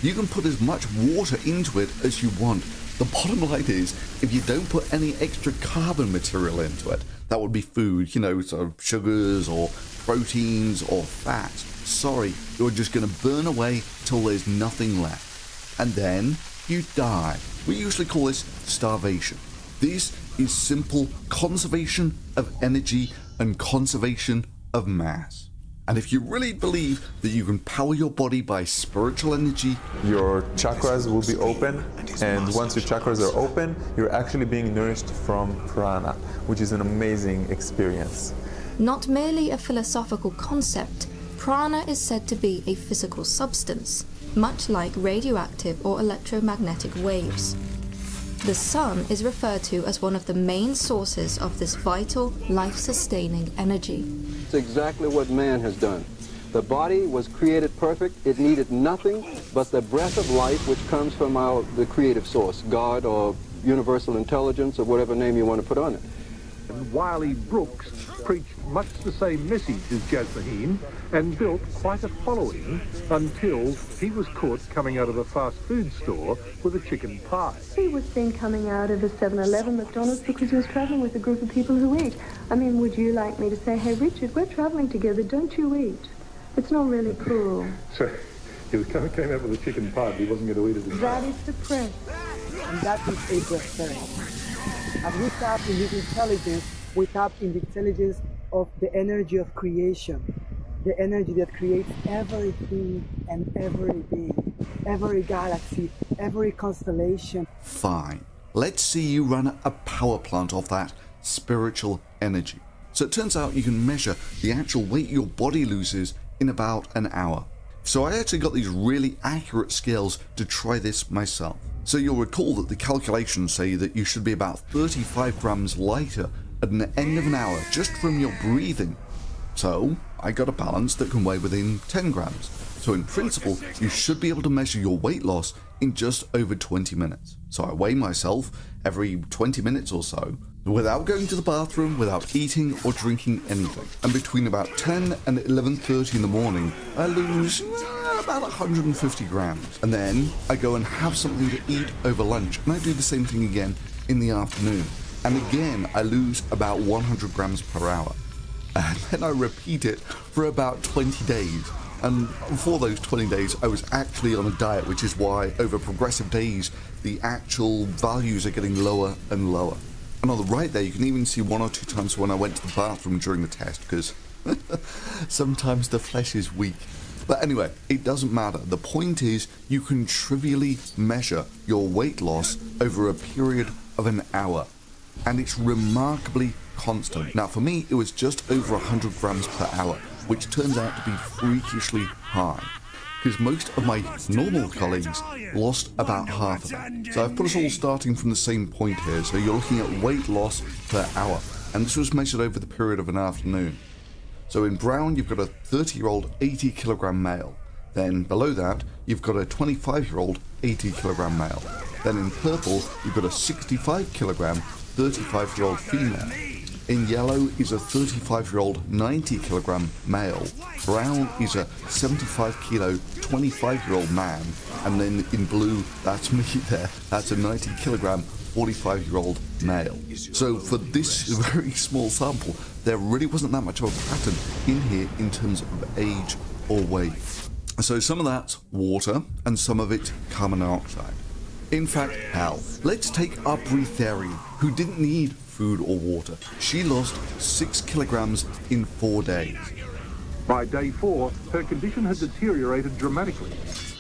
you can put as much water into it as you want. The bottom line is, if you don't put any extra carbon material into it, that would be food, you know, sort of sugars or proteins or fats. Sorry, you're just going to burn away till there's nothing left. And then you die. We usually call this starvation. This is simple conservation of energy and conservation of mass. And if you really believe that you can power your body by spiritual energy, your chakras will be open, and once your chakras are open, you're actually being nourished from prana, which is an amazing experience. Not merely a philosophical concept, prana is said to be a physical substance, much like radioactive or electromagnetic waves. The sun is referred to as one of the main sources of this vital, life-sustaining energy. It's exactly what man has done. The body was created perfect. It needed nothing but the breath of life which comes from the creative source, God or universal intelligence or whatever name you want to put on it. And Wiley Brooks preached much the same message as Jasmine and built quite a following until he was caught coming out of a fast food store with a chicken pie. He was seen coming out of a 7-Eleven McDonald's because he was traveling with a group of people who eat. I mean, would you like me to say, hey, Richard, we're traveling together, don't you eat? It's not really cool. So he was came out with a chicken pie, but he wasn't going to eat it himself. That is the press. And that is a breathtaking. As we tap in this intelligence, we tap in the intelligence of the energy of creation, the energy that creates everything and everything, every galaxy, every constellation. Fine. Let's see you run a power plant of that spiritual energy. So it turns out you can measure the actual weight your body loses in about an hour. So I actually got these really accurate scales to try this myself. So you'll recall that the calculations say that you should be about 35 grams lighter at the end of an hour just from your breathing. So I got a balance that can weigh within 10 grams. So in principle, you should be able to measure your weight loss in just over 20 minutes. So I weigh myself every 20 minutes or so, without going to the bathroom, without eating or drinking anything. And between about 10 and 11:30 in the morning, I lose about 150 grams. And then I go and have something to eat over lunch, and I do the same thing again in the afternoon. And again, I lose about 100 grams per hour. And then I repeat it for about 20 days. And for those 20 days, I was actually on a diet, which is why over progressive days, the actual values are getting lower and lower. And on the right there, you can even see 1 or 2 times when I went to the bathroom during the test, because sometimes the flesh is weak. But anyway, it doesn't matter. The point is, you can trivially measure your weight loss over a period of an hour. And it's remarkably constant. Now for me, it was just over 100 grams per hour, which turns out to be freakishly high, because most of my normal colleagues lost about half of it. So I've put us all starting from the same point here, so you're looking at weight loss per hour, and this was measured over the period of an afternoon. So in brown, you've got a 30-year-old 80 kilogram male. Then below that, you've got a 25-year-old 80 kilogram male. Then in purple, you've got a 65 kilogram 35-year-old female. In yellow is a 35-year-old 90 kilogram male. Brown is a 75 kilo 25-year-old man. And then in blue, that's me there, that's a 90 kilogram 45-year-old male. So for this very small sample, there really wasn't that much of a pattern in here in terms of age or weight. So some of that's water and some of it's carbon dioxide. In fact, hell, let's take our breatharian who didn't need food or water. She lost 6 kilograms in 4 days. By day 4, her condition had deteriorated dramatically.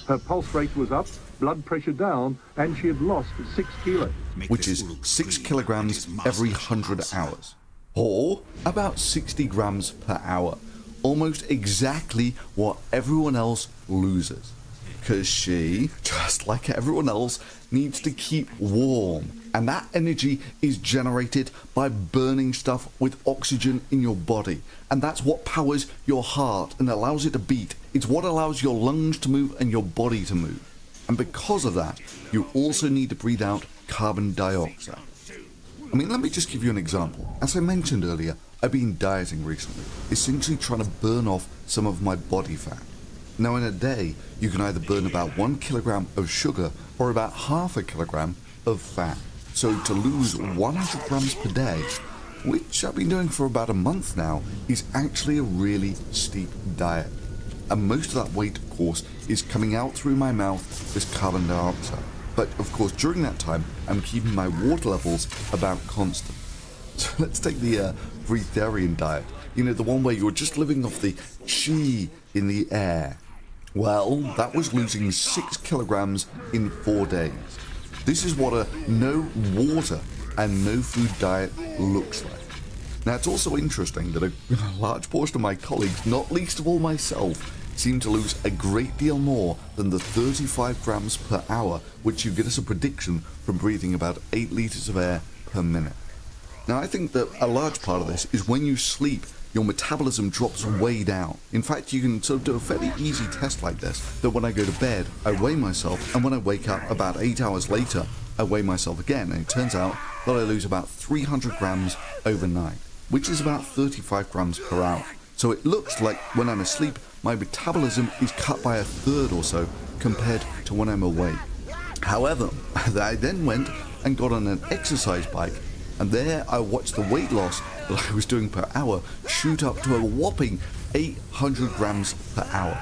Her pulse rate was up, blood pressure down, and she had lost 6 kilos. Which is 6 kilograms every 100 hours. Or about 60 grams per hour. Almost exactly what everyone else loses. Because she, just like everyone else, needs to keep warm. And that energy is generated by burning stuff with oxygen in your body. And that's what powers your heart and allows it to beat. It's what allows your lungs to move and your body to move. And because of that, you also need to breathe out carbon dioxide. I mean, let me just give you an example. As I mentioned earlier, I've been dieting recently, essentially trying to burn off some of my body fat. Now in a day, you can either burn about 1 kilogram of sugar or about half a kilogram of fat. So to lose 100 grams per day, which I've been doing for about a month now, is actually a really steep diet. And most of that weight, of course, is coming out through my mouth as carbon dioxide. But of course, during that time, I'm keeping my water levels about constant. So let's take the breatharian diet. You know, the one where you're just living off the chi in the air. Well, that was losing 6 kilograms in 4 days. This is what a no water and no food diet looks like. Now, it's also interesting that a large portion of my colleagues, not least of all myself, seem to lose a great deal more than the 35 grams per hour, which you get as a prediction from breathing about 8 liters of air per minute. Now, I think that a large part of this is when you sleep, your metabolism drops way down. In fact, you can sort of do a fairly easy test like this, that when I go to bed, I weigh myself, and when I wake up about 8 hours later, I weigh myself again, and it turns out that I lose about 300 grams overnight, which is about 35 grams per hour. So it looks like when I'm asleep, my metabolism is cut by a third or so compared to when I'm awake. However, I then went and got on an exercise bike, and there I watched the weight loss that I was doing per hour shoot up to a whopping 800 grams per hour.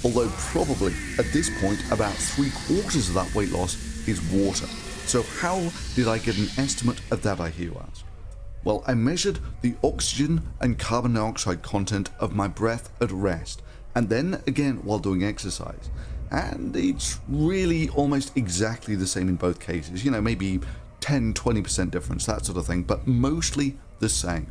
Although probably at this point about 3/4 of that weight loss is water. So how did I get an estimate of that, I hear you ask? Well, I measured the oxygen and carbon dioxide content of my breath at rest, and then again while doing exercise. And it's really almost exactly the same in both cases. You know, maybe 10-20% difference, that sort of thing, but mostly the same.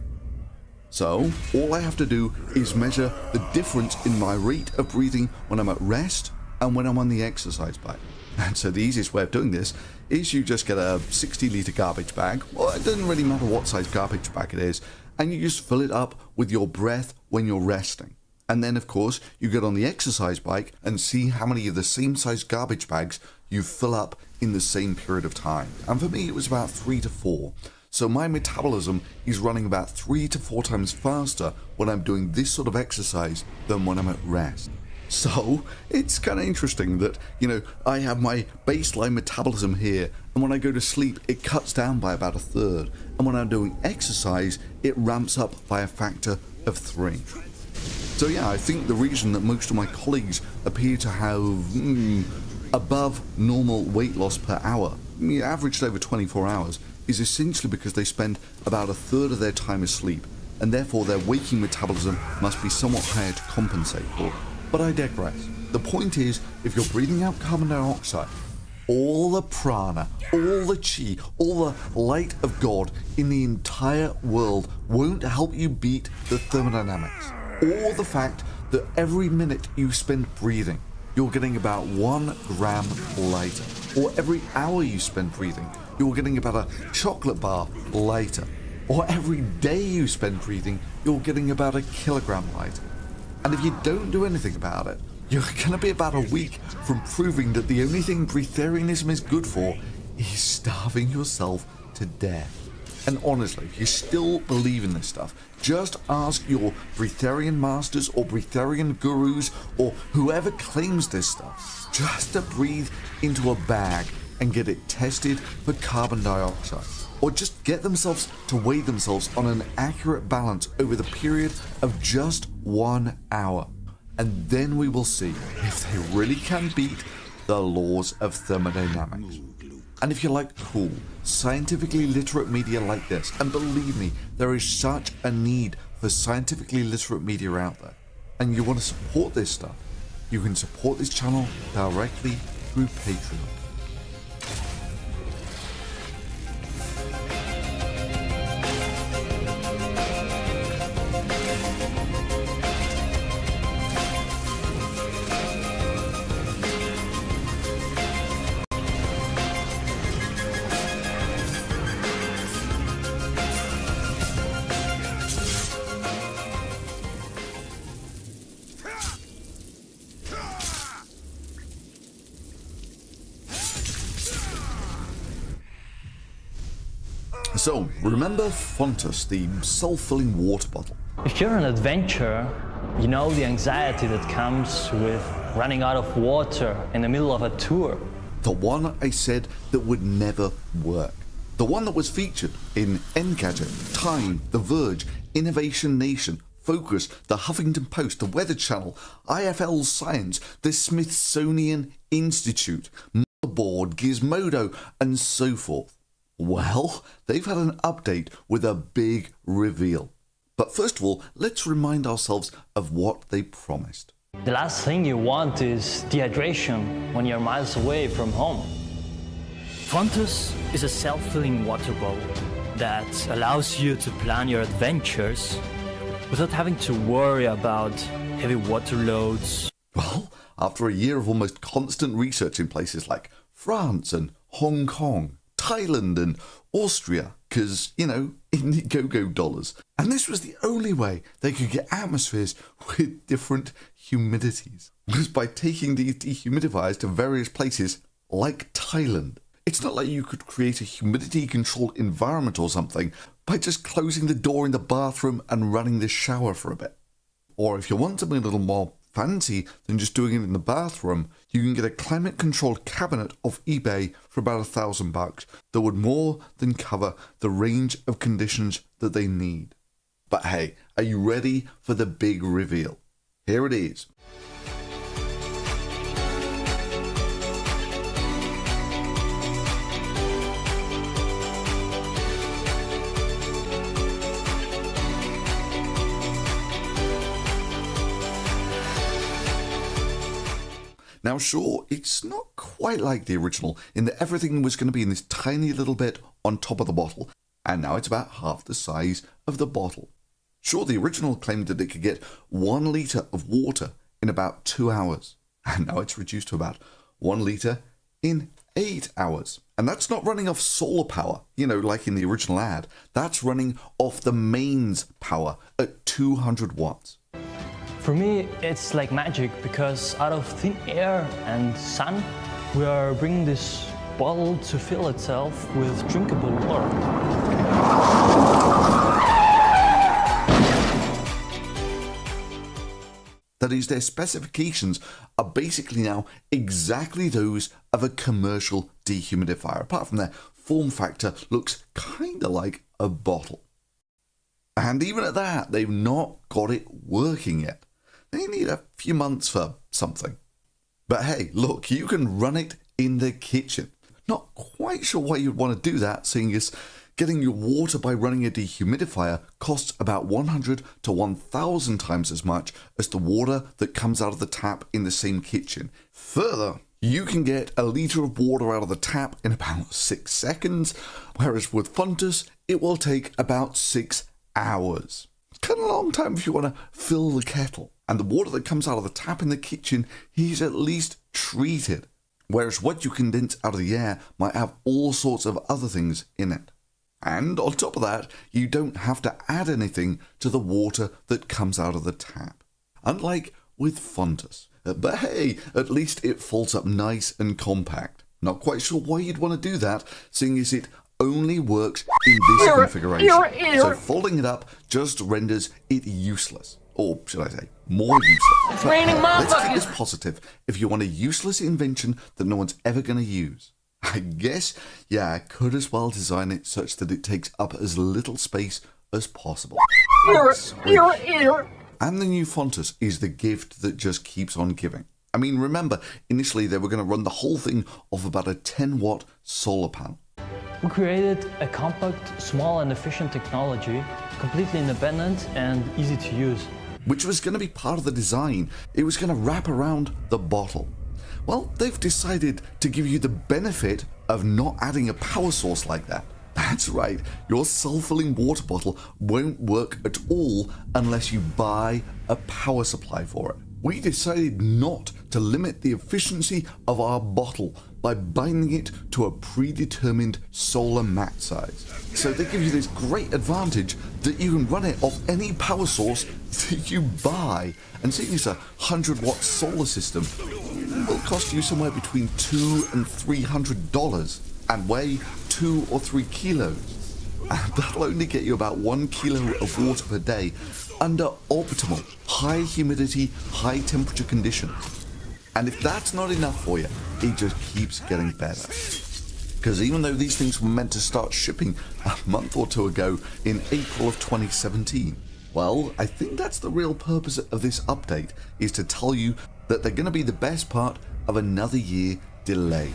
So all I have to do is measure the difference in my rate of breathing when I'm at rest and when I'm on the exercise bike. And so the easiest way of doing this is you just get a 60-litre garbage bag, well, it doesn't really matter what size garbage bag it is, and you just fill it up with your breath when you're resting. And then, of course, you get on the exercise bike and see how many of the same size garbage bags you fill up in the same period of time. And for me, it was about 3 to 4. So my metabolism is running about 3 to 4 times faster when I'm doing this sort of exercise than when I'm at rest. So it's kind of interesting that, you know, I have my baseline metabolism here, and when I go to sleep, it cuts down by about a third. And when I'm doing exercise, it ramps up by a factor of 3. So yeah, I think the reason that most of my colleagues appear to have above normal weight loss per hour, averaged over 24 hours, is essentially because they spend about a third of their time asleep, and therefore their waking metabolism must be somewhat higher to compensate for it. But I digress. The point is, if you're breathing out carbon dioxide, all the prana, all the chi, all the light of God in the entire world won't help you beat the thermodynamics, or the fact that every minute you spend breathing, you're getting about 1 gram lighter, or every hour you spend breathing, you're getting about a chocolate bar lighter, or every day you spend breathing, you're getting about a kilogram lighter. And if you don't do anything about it, you're going to be about a week from proving that the only thing breatharianism is good for is starving yourself to death. And honestly, if you still believe in this stuff, just ask your breatharian masters or breatharian gurus or whoever claims this stuff just to breathe into a bag and get it tested for carbon dioxide. Or just get themselves to weigh themselves on an accurate balance over the period of just 1 hour. And then we will see if they really can beat the laws of thermodynamics. And if you like cool, scientifically literate media like this, and believe me, there is such a need for scientifically literate media out there, and you want to support this stuff, you can support this channel directly through Patreon. So, remember Fontus, the self-filling water bottle? If you're an adventurer, you know the anxiety that comes with running out of water in the middle of a tour. The one I said that would never work. The one that was featured in Engadget, Time, The Verge, Innovation Nation, Focus, The Huffington Post, The Weather Channel, IFL Science, The Smithsonian Institute. board, Gizmodo, and so forth. Well, they've had an update with a big reveal. But first of all, let's remind ourselves of what they promised. The last thing you want is dehydration when you're miles away from home. Fontus is a self-filling water bottle that allows you to plan your adventures without having to worry about heavy water loads. Well, after a year of almost constant research in places like France and Hong Kong, Thailand and Austria, because, you know, Indiegogo dollars. And this was the only way they could get atmospheres with different humidities, was by taking these dehumidifiers to various places like Thailand. It's not like you could create a humidity-controlled environment or something by just closing the door in the bathroom and running the shower for a bit. Or if you want something a little more fancy than just doing it in the bathroom, you can get a climate-controlled cabinet off eBay for about $1,000 that would more than cover the range of conditions that they need. But hey, are you ready for the big reveal? Here it is. Now sure, it's not quite like the original in that everything was going to be in this tiny little bit on top of the bottle, and now it's about half the size of the bottle. Sure, the original claimed that it could get 1 litre of water in about 2 hours, and now it's reduced to about 1 litre in 8 hours. And that's not running off solar power, you know, like in the original ad. That's running off the mains power at 200 watts. For me, it's like magic, because out of thin air and sun, we are bringing this bottle to fill itself with drinkable water. That is, their specifications are basically now exactly those of a commercial dehumidifier, apart from their form factor looks kinda like a bottle. And even at that, they've not got it working yet. They need a few months for something. But hey, look, you can run it in the kitchen. Not quite sure why you'd want to do that, seeing as getting your water by running a dehumidifier costs about 100 to 1,000 times as much as the water that comes out of the tap in the same kitchen. Further, you can get a litre of water out of the tap in about 6 seconds, whereas with Fontus, it will take about 6 hours. It's kind of a long time if you want to fill the kettle. And the water that comes out of the tap in the kitchen is at least treated, whereas what you condense out of the air might have all sorts of other things in it. And on top of that, you don't have to add anything to the water that comes out of the tap, unlike with Fontus. But hey, at least it folds up nice and compact. Not quite sure why you'd want to do that, seeing as it only works in this configuration. So folding it up just renders it useless. Or should I say, more useless. It's raining motherfuckers! Let's keep this positive if you want a useless invention that no one's ever going to use. I guess, yeah, I could as well design it such that it takes up as little space as possible. And the new Fontus is the gift that just keeps on giving. I mean, remember, initially they were going to run the whole thing off about a 10-watt solar panel. We created a compact, small and efficient technology, completely independent and easy to use. Which was going to be part of the design. It was going to wrap around the bottle. Well, they've decided to give you the benefit of not adding a power source like that. That's right, your self-filling water bottle won't work at all unless you buy a power supply for it. We decided not to limit the efficiency of our bottle by binding it to a predetermined solar mat size. So they give you this great advantage that you can run it off any power source that you buy. And seeing as a 100-watt solar system will cost you somewhere between $200 and $300 and weigh 2 or 3 kilos. And that'll only get you about 1 kilo of water per day under optimal, high humidity, high temperature conditions. And if that's not enough for you, it just keeps getting better. Because even though these things were meant to start shipping a month or two ago in April of 2017, well, I think that's the real purpose of this update, is to tell you that they're going to be the best part of another year delayed.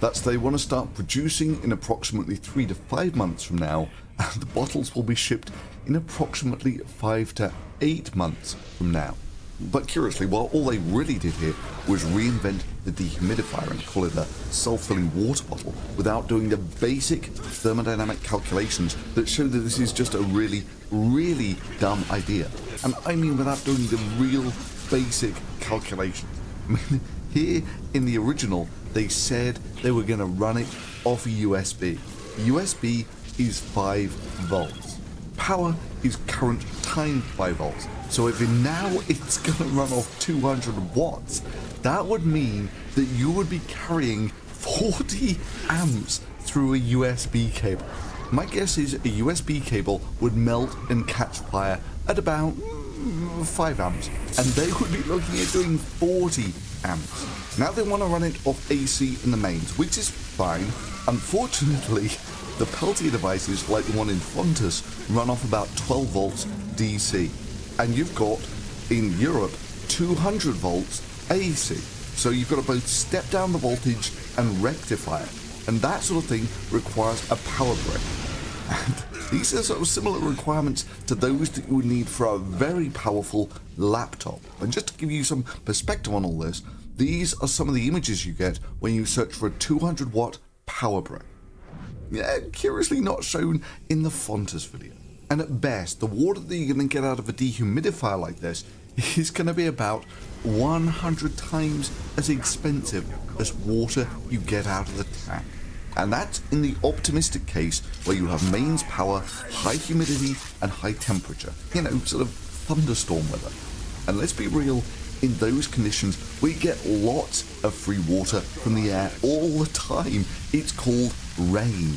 That's they want to start producing in approximately 3 to 5 months from now, and the bottles will be shipped in approximately 5 to 8 months from now. But curiously, while all they really did here was reinvent the dehumidifier and call it a self-filling water bottle without doing the basic thermodynamic calculations that show that this is just a really, really dumb idea. And I mean without doing the real basic calculations. I mean, here in the original, they said they were going to run it off USB. USB is 5 volts. Power is current times 5 volts. So if now it's going to run off 200 watts, that would mean that you would be carrying 40 amps through a USB cable. My guess is a USB cable would melt and catch fire at about 5 amps, and they would be looking at doing 40 amps. Now they want to run it off AC in the mains, which is fine. Unfortunately, the Peltier devices, like the one in Fontus, run off about 12 volts DC. And you've got, in Europe, 200 volts AC. So you've got to both step down the voltage and rectify it. And that sort of thing requires a power brick. And these are sort of similar requirements to those that you would need for a very powerful laptop. And just to give you some perspective on all this, these are some of the images you get when you search for a 200 watt power brick. Yeah, curiously not shown in the Fontus video. And at best, the water that you're going to get out of a dehumidifier like this is going to be about 100 times as expensive as water you get out of the tank. And that's in the optimistic case where you have mains power, high humidity and high temperature. You know, sort of thunderstorm weather. And let's be real, in those conditions we get lots of free water from the air all the time. It's called rain.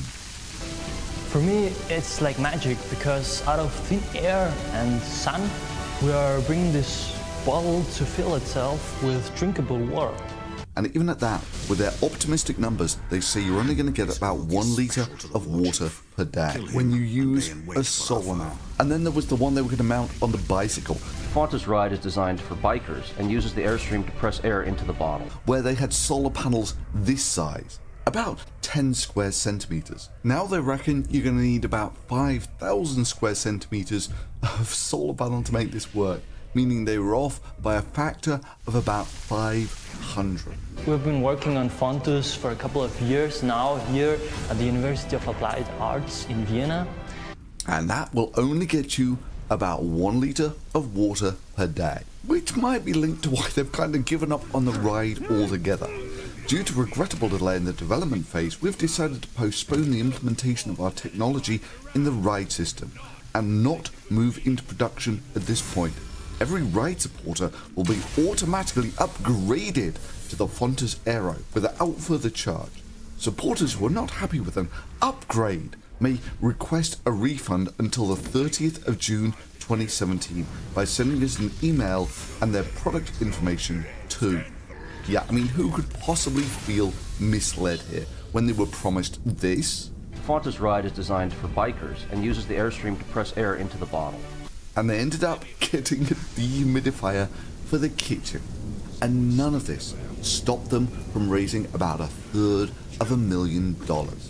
For me, it's like magic, because out of thin air and sun, we are bringing this bottle to fill itself with drinkable water. And even at that, with their optimistic numbers, they say you're only going to get about 1 litre of water per day when you use a solar mount. And then there was the one they were going to mount on the bicycle. Fontus Ride is designed for bikers and uses the airstream to press air into the bottle. Where they had solar panels this size, about 10 square centimeters. Now they reckon you're going to need about 5,000 square centimeters of solar panel to make this work, meaning they were off by a factor of about 500. We've been working on Fontus for a couple of years now here at the University of Applied Arts in Vienna. And that will only get you about 1 litre of water per day, which might be linked to why they've kind of given up on the ride altogether. Due to regrettable delay in the development phase, we've decided to postpone the implementation of our technology in the ride system and not move into production at this point. Every ride supporter will be automatically upgraded to the Fontus Aero without further charge. Supporters who are not happy with an upgrade may request a refund until the 30th of June 2017 by sending us an email and their product information too. Yeah, I mean, who could possibly feel misled here when they were promised this? Fontus Ride is designed for bikers and uses the airstream to press air into the bottle. And they ended up getting a dehumidifier for the kitchen. And none of this stopped them from raising about $250,000.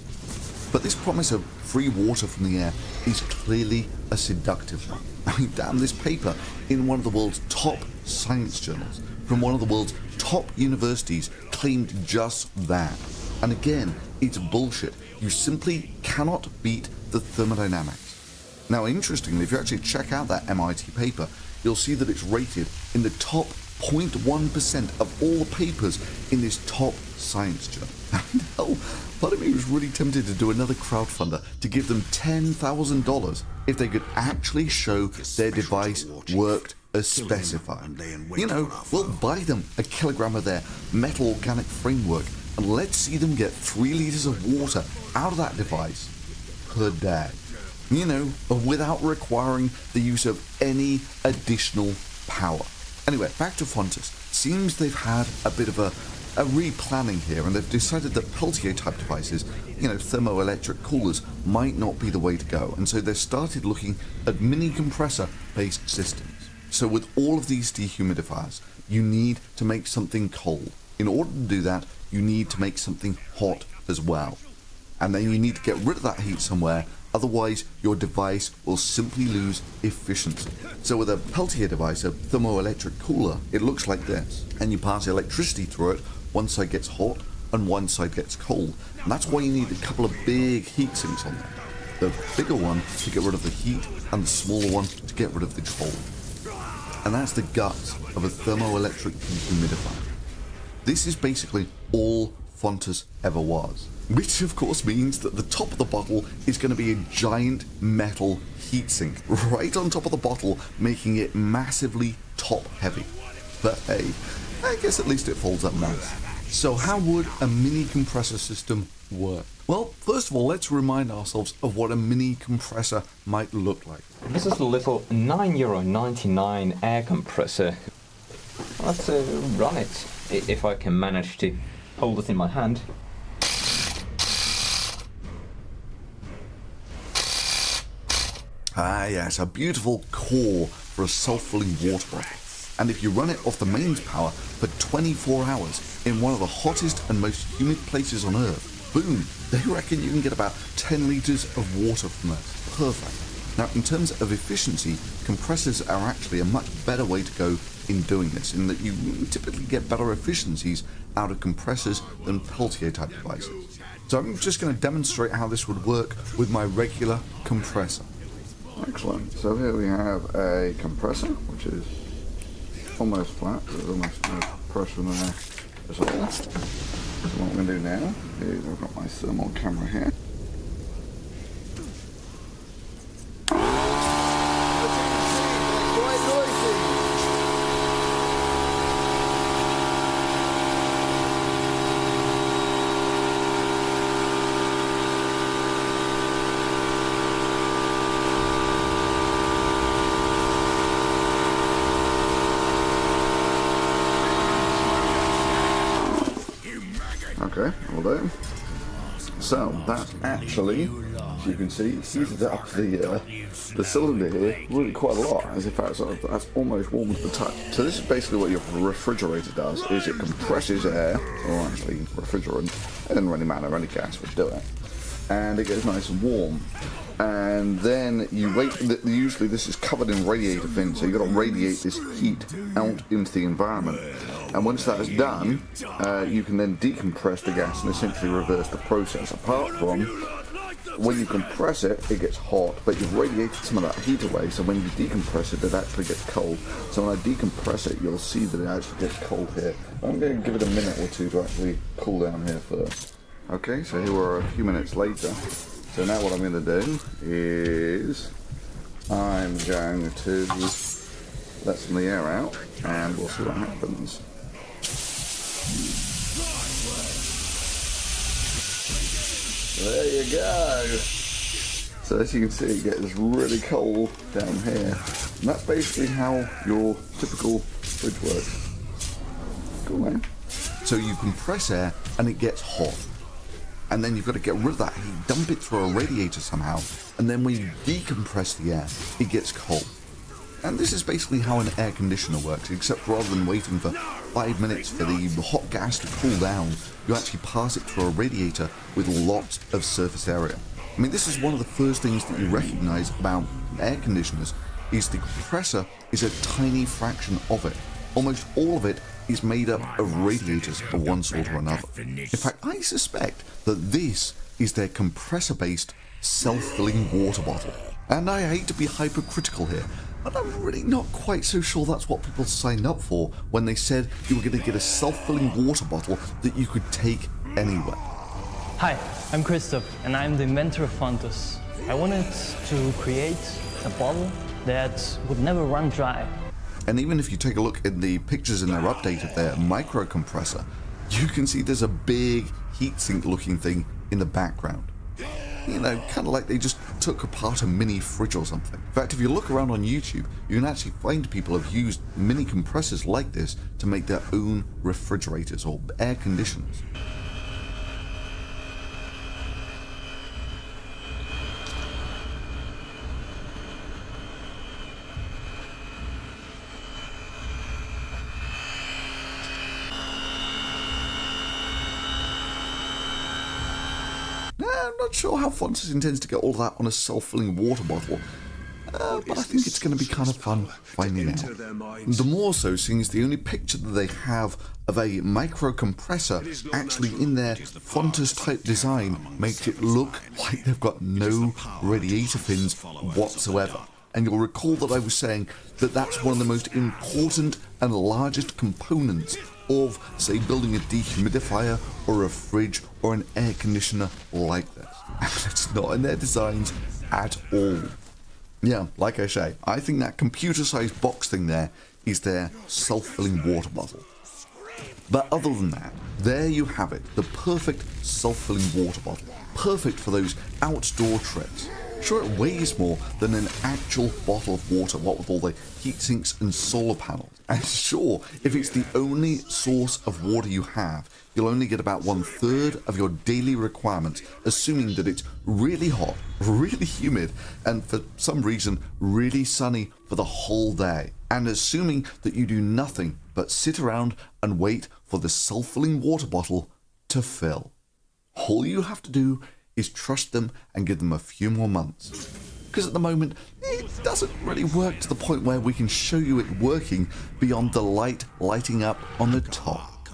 But this promise of free water from the air is clearly a seductive one. I mean, damn, this paper in one of the world's top science journals from one of the world's top universities claimed just that. And again, it's bullshit. You simply cannot beat the thermodynamics. Now, interestingly, if you actually check out that MIT paper, you'll see that it's rated in the top 0.1% of all the papers in this top science journal. And hell, part of me was really tempted to do another crowdfunder to give them $10,000 if they could actually show their device worked as specified. You know, we'll buy them a kilogram of their metal organic framework and let's see them get 3 liters of water out of that device per day. You know, without requiring the use of any additional power. Anyway, back to Fontus. Seems they've had a bit of a replanning here, and they've decided that Peltier type devices, you know, thermoelectric coolers, might not be the way to go, and so they've started looking at mini compressor based systems. So with all of these dehumidifiers, you need to make something cold. In order to do that, you need to make something hot as well. And then you need to get rid of that heat somewhere, otherwise your device will simply lose efficiency. So with a Peltier device, a thermoelectric cooler, it looks like this. And you pass electricity through it, one side gets hot and one side gets cold. And that's why you need a couple of big heat sinks on there. The bigger one to get rid of the heat and the smaller one to get rid of the cold. And that's the guts of a thermoelectric dehumidifier. This is basically all Fontus ever was. Which of course means that the top of the bottle is going to be a giant metal heatsink right on top of the bottle, making it massively top heavy. But hey, I guess at least it folds up nice. So how would a mini compressor system work? Well, first of all, let's remind ourselves of what a mini compressor might look like. This is a little €9.99 air compressor. Let's run it, if I can manage to hold it in my hand. Ah yes, a beautiful core for a self-filling water bottle. And if you run it off the mains power for 24 hours in one of the hottest and most humid places on Earth, boom, they reckon you can get about 10 litres of water from this. Perfect. Now in terms of efficiency, compressors are actually a much better way to go in doing this, in that you typically get better efficiencies out of compressors than Peltier type devices. So I'm just going to demonstrate how this would work with my regular compressor. Excellent. So here we have a compressor, which is almost flat. There's almost no pressure in there at all. So what I'm going to do now is I've got my thermal camera here. Okay, will do. So that's actually, as you can see, heated up the cylinder here really quite a lot, as if that's almost warm to the touch. So this is basically what your refrigerator does, is it compresses air, or actually refrigerant, it doesn't really matter, only gas would do it, and it gets nice and warm. And then you wait, usually this is covered in radiator fins, so you've got to radiate this heat out into the environment. And once that is done, you can then decompress the gas and essentially reverse the process. Apart from, when you compress it, it gets hot, but you've radiated some of that heat away, so when you decompress it, it actually gets cold. So when I decompress it, you'll see that it actually gets cold here. I'm going to give it a minute or two to actually cool down here first. Okay, so here we're a few minutes later. So now what I'm going to do is I'm going to let some of the air out and we'll see what happens. There you go. So as you can see, it gets really cold down here. And that's basically how your typical fridge works. Cool, man. So you compress air and it gets hot. And then you've got to get rid of that heat, dump it through a radiator somehow, and then when you decompress the air, it gets cold. And this is basically how an air conditioner works, except rather than waiting for 5 minutes for the hot gas to cool down, you actually pass it through a radiator with lots of surface area. I mean, this is one of the first things that you recognize about air conditioners, is the compressor is a tiny fraction of it. Almost all of it is made up of radiators of one sort or another. In fact, I suspect that this is their compressor-based self-filling water bottle. And I hate to be hypercritical here, but I'm really not quite so sure that's what people signed up for when they said you were going to get a self-filling water bottle that you could take anywhere. Hi, I'm Christoph, and I'm the inventor of Fontus. I wanted to create a bottle that would never run dry. And even if you take a look at the pictures in their update of their micro compressor, you can see there's a big heatsink looking thing in the background. You know, kind of like they just took apart a mini fridge or something. In fact, if you look around on YouTube, you can actually find people who've used mini compressors like this to make their own refrigerators or air conditioners. I'm not sure how Fontus intends to get all of that on a self-filling water bottle, but I think it's going to be kind of fun finding out. The more so, seeing as the only picture that they have of a micro-compressor actually in their Fontus-type design makes it look like they've got no radiator fins whatsoever. And you'll recall that I was saying that that's one of the most important and largest components of, say, building a dehumidifier or a fridge or an air conditioner like this. And it's not in their designs at all. Yeah, like I say, I think that computer-sized box thing there is their self-filling water bottle. But other than that, there you have it, the perfect self-filling water bottle. Perfect for those outdoor trips. Sure, it weighs more than an actual bottle of water, what with all the heat sinks and solar panels. And sure, if it's the only source of water you have, you'll only get about 1/3 of your daily requirements, assuming that it's really hot, really humid, and for some reason, really sunny for the whole day. And assuming that you do nothing but sit around and wait for the self-filling water bottle to fill. All you have to do is trust them and give them a few more months. Because at the moment, it doesn't really work to the point where we can show you it working beyond the light lighting up on the top.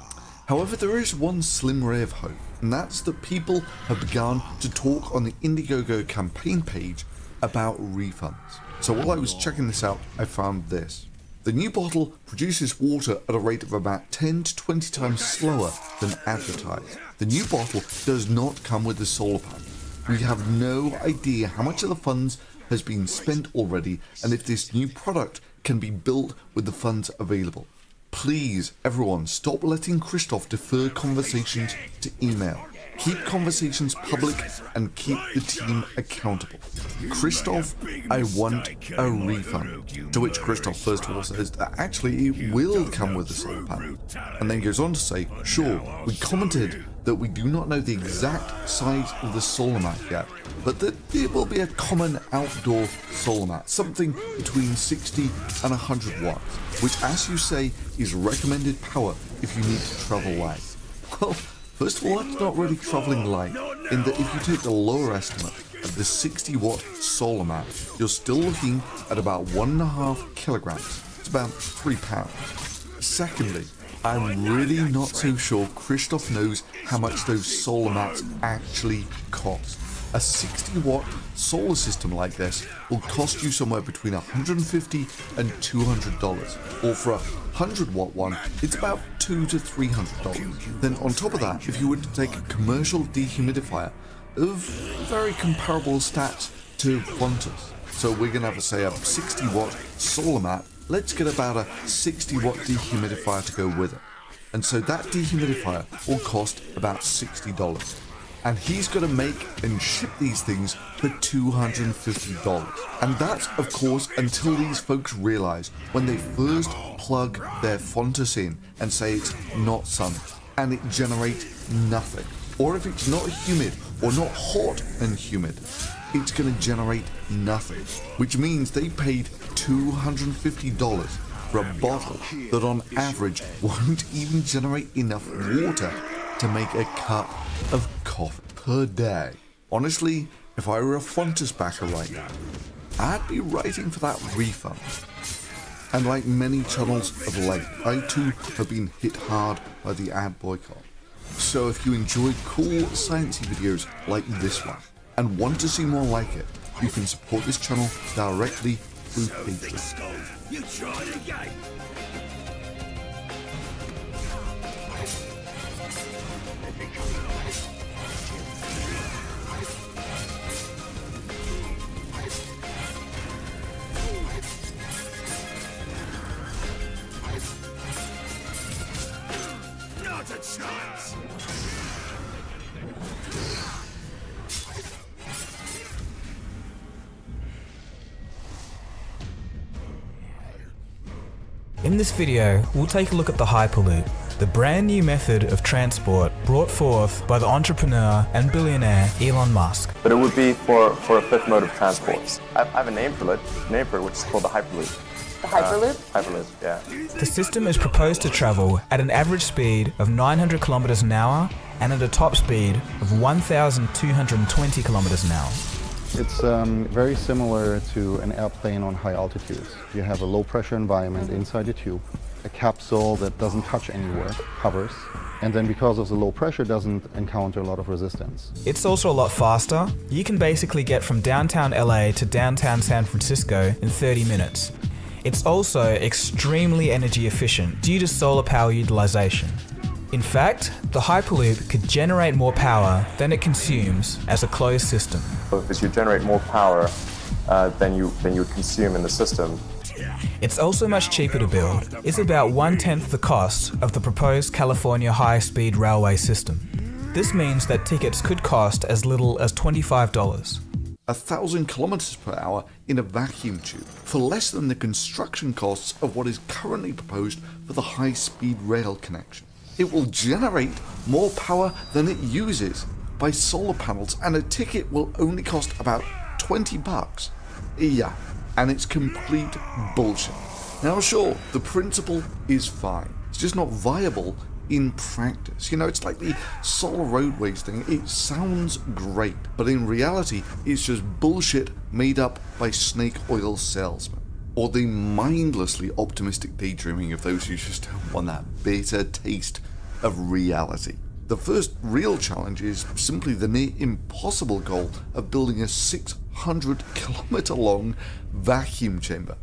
However, there is one slim ray of hope, and that's that people have begun to talk on the Indiegogo campaign page about refunds. So while I was checking this out, I found this. The new bottle produces water at a rate of about 10 to 20 times slower than advertised. The new bottle does not come with a solar panel. We have no idea how much of the funds has been spent already and if this new product can be built with the funds available. Please, everyone, stop letting Christoph defer conversations to email. Keep conversations public and keep the team accountable. Christoph, I want a refund. To which Christoph first of all says that actually it will come with a solar panel. And then goes on to say, sure, we commented that we do not know the exact size of the solar mat yet, but that it will be a common outdoor solar mat, something between 60 and 100 watts, which as you say is recommended power if you need to travel light. Well, first of all, that's not really travelling light, in that if you take the lower estimate of the 60 watt solar mat, you're still looking at about 1.5 kilograms. It's about 3 pounds. Secondly, I'm really not so sure Christoph knows how much those solar mats actually cost. A 60 watt solar system like this will cost you somewhere between $150 and $200, or for a 100 watt one, it's about $200 to $300. Then on top of that, if you were to take a commercial dehumidifier of very comparable stats to Fontus, so we're going to have, say, a 60 watt solar mat, let's get about a 60 watt dehumidifier to go with it. And so that dehumidifier will cost about $60. And he's got to make and ship these things for $250. And that's, of course, until these folks realize when they first plug their Fontus in and say it's not sunny, and it generates nothing. Or if it's not humid or not hot and humid, it's going to generate nothing. Which means they paid $250 for a bottle that on average won't even generate enough water to make a cup of coffee per day. Honestly, if I were a Fontus backer right now, I'd be writing for that refund. And like many channels of late, I too have been hit hard by the ad boycott. So if you enjoy cool sciencey videos like this one, and want to see more like it, you can support this channel directly through Patreon. You try it again. Not a chance. In this video, we'll take a look at the Hyperloop, the brand new method of transport brought forth by the entrepreneur and billionaire Elon Musk. But it would be for a fifth mode of transport. I have a name for it, which is called the Hyperloop. The Hyperloop? Hyperloop, yeah. The system is proposed to travel at an average speed of 900 kilometers an hour and at a top speed of 1,220 kilometers an hour. It's very similar to an airplane on high altitudes. You have a low pressure environment inside the tube, a capsule that doesn't touch anywhere, hovers, and then because of the low pressure doesn't encounter a lot of resistance. It's also a lot faster. You can basically get from downtown LA to downtown San Francisco in 30 minutes. It's also extremely energy efficient due to solar power utilization. In fact, the Hyperloop could generate more power than it consumes as a closed system. Because you generate more power than you would consume in the system. It's also much cheaper to build. It's about 1/10 the cost of the proposed California high-speed railway system. This means that tickets could cost as little as $25. 1,000 kilometers per hour in a vacuum tube for less than the construction costs of what is currently proposed for the high-speed rail connection. It will generate more power than it uses by solar panels, and a ticket will only cost about $20. Yeah, and it's complete bullshit. Now sure, the principle is fine. It's just not viable in practice. You know, it's like the solar roadways thing. It sounds great, but in reality, it's just bullshit made up by snake oil salesmen. Or the mindlessly optimistic daydreaming of those who just don't want that bitter taste of reality. The first real challenge is simply the near impossible goal of building a 600 kilometer long vacuum chamber.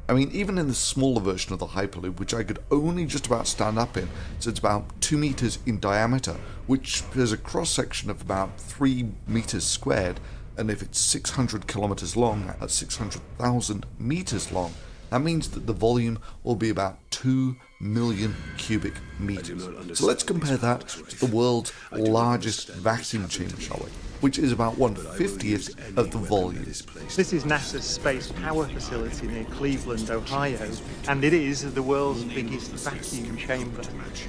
I mean, even in the smaller version of the Hyperloop, which I could only just about stand up in, so it's about 2 meters in diameter, which has a cross section of about 3 meters squared, and if it's 600 kilometers long, at 600,000 meters long, that means that the volume will be about 2 million cubic meters. So let's compare that to the world's largest vacuum chamber, shall we? Which is about 1/50th of the volume. This is NASA's Space Power Facility near Cleveland, Ohio, and it is the world's biggest vacuum chamber.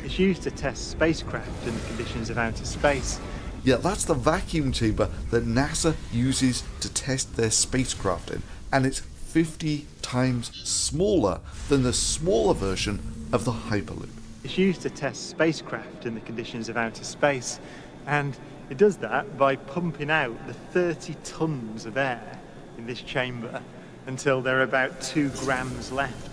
It's used to test spacecraft in the conditions of outer space. Yeah, that's the vacuum chamber that NASA uses to test their spacecraft in, and it's 50 times smaller than the smaller version of the Hyperloop. It's used to test spacecraft in the conditions of outer space, and it does that by pumping out the 30 tons of air in this chamber until there are about 2 grams left.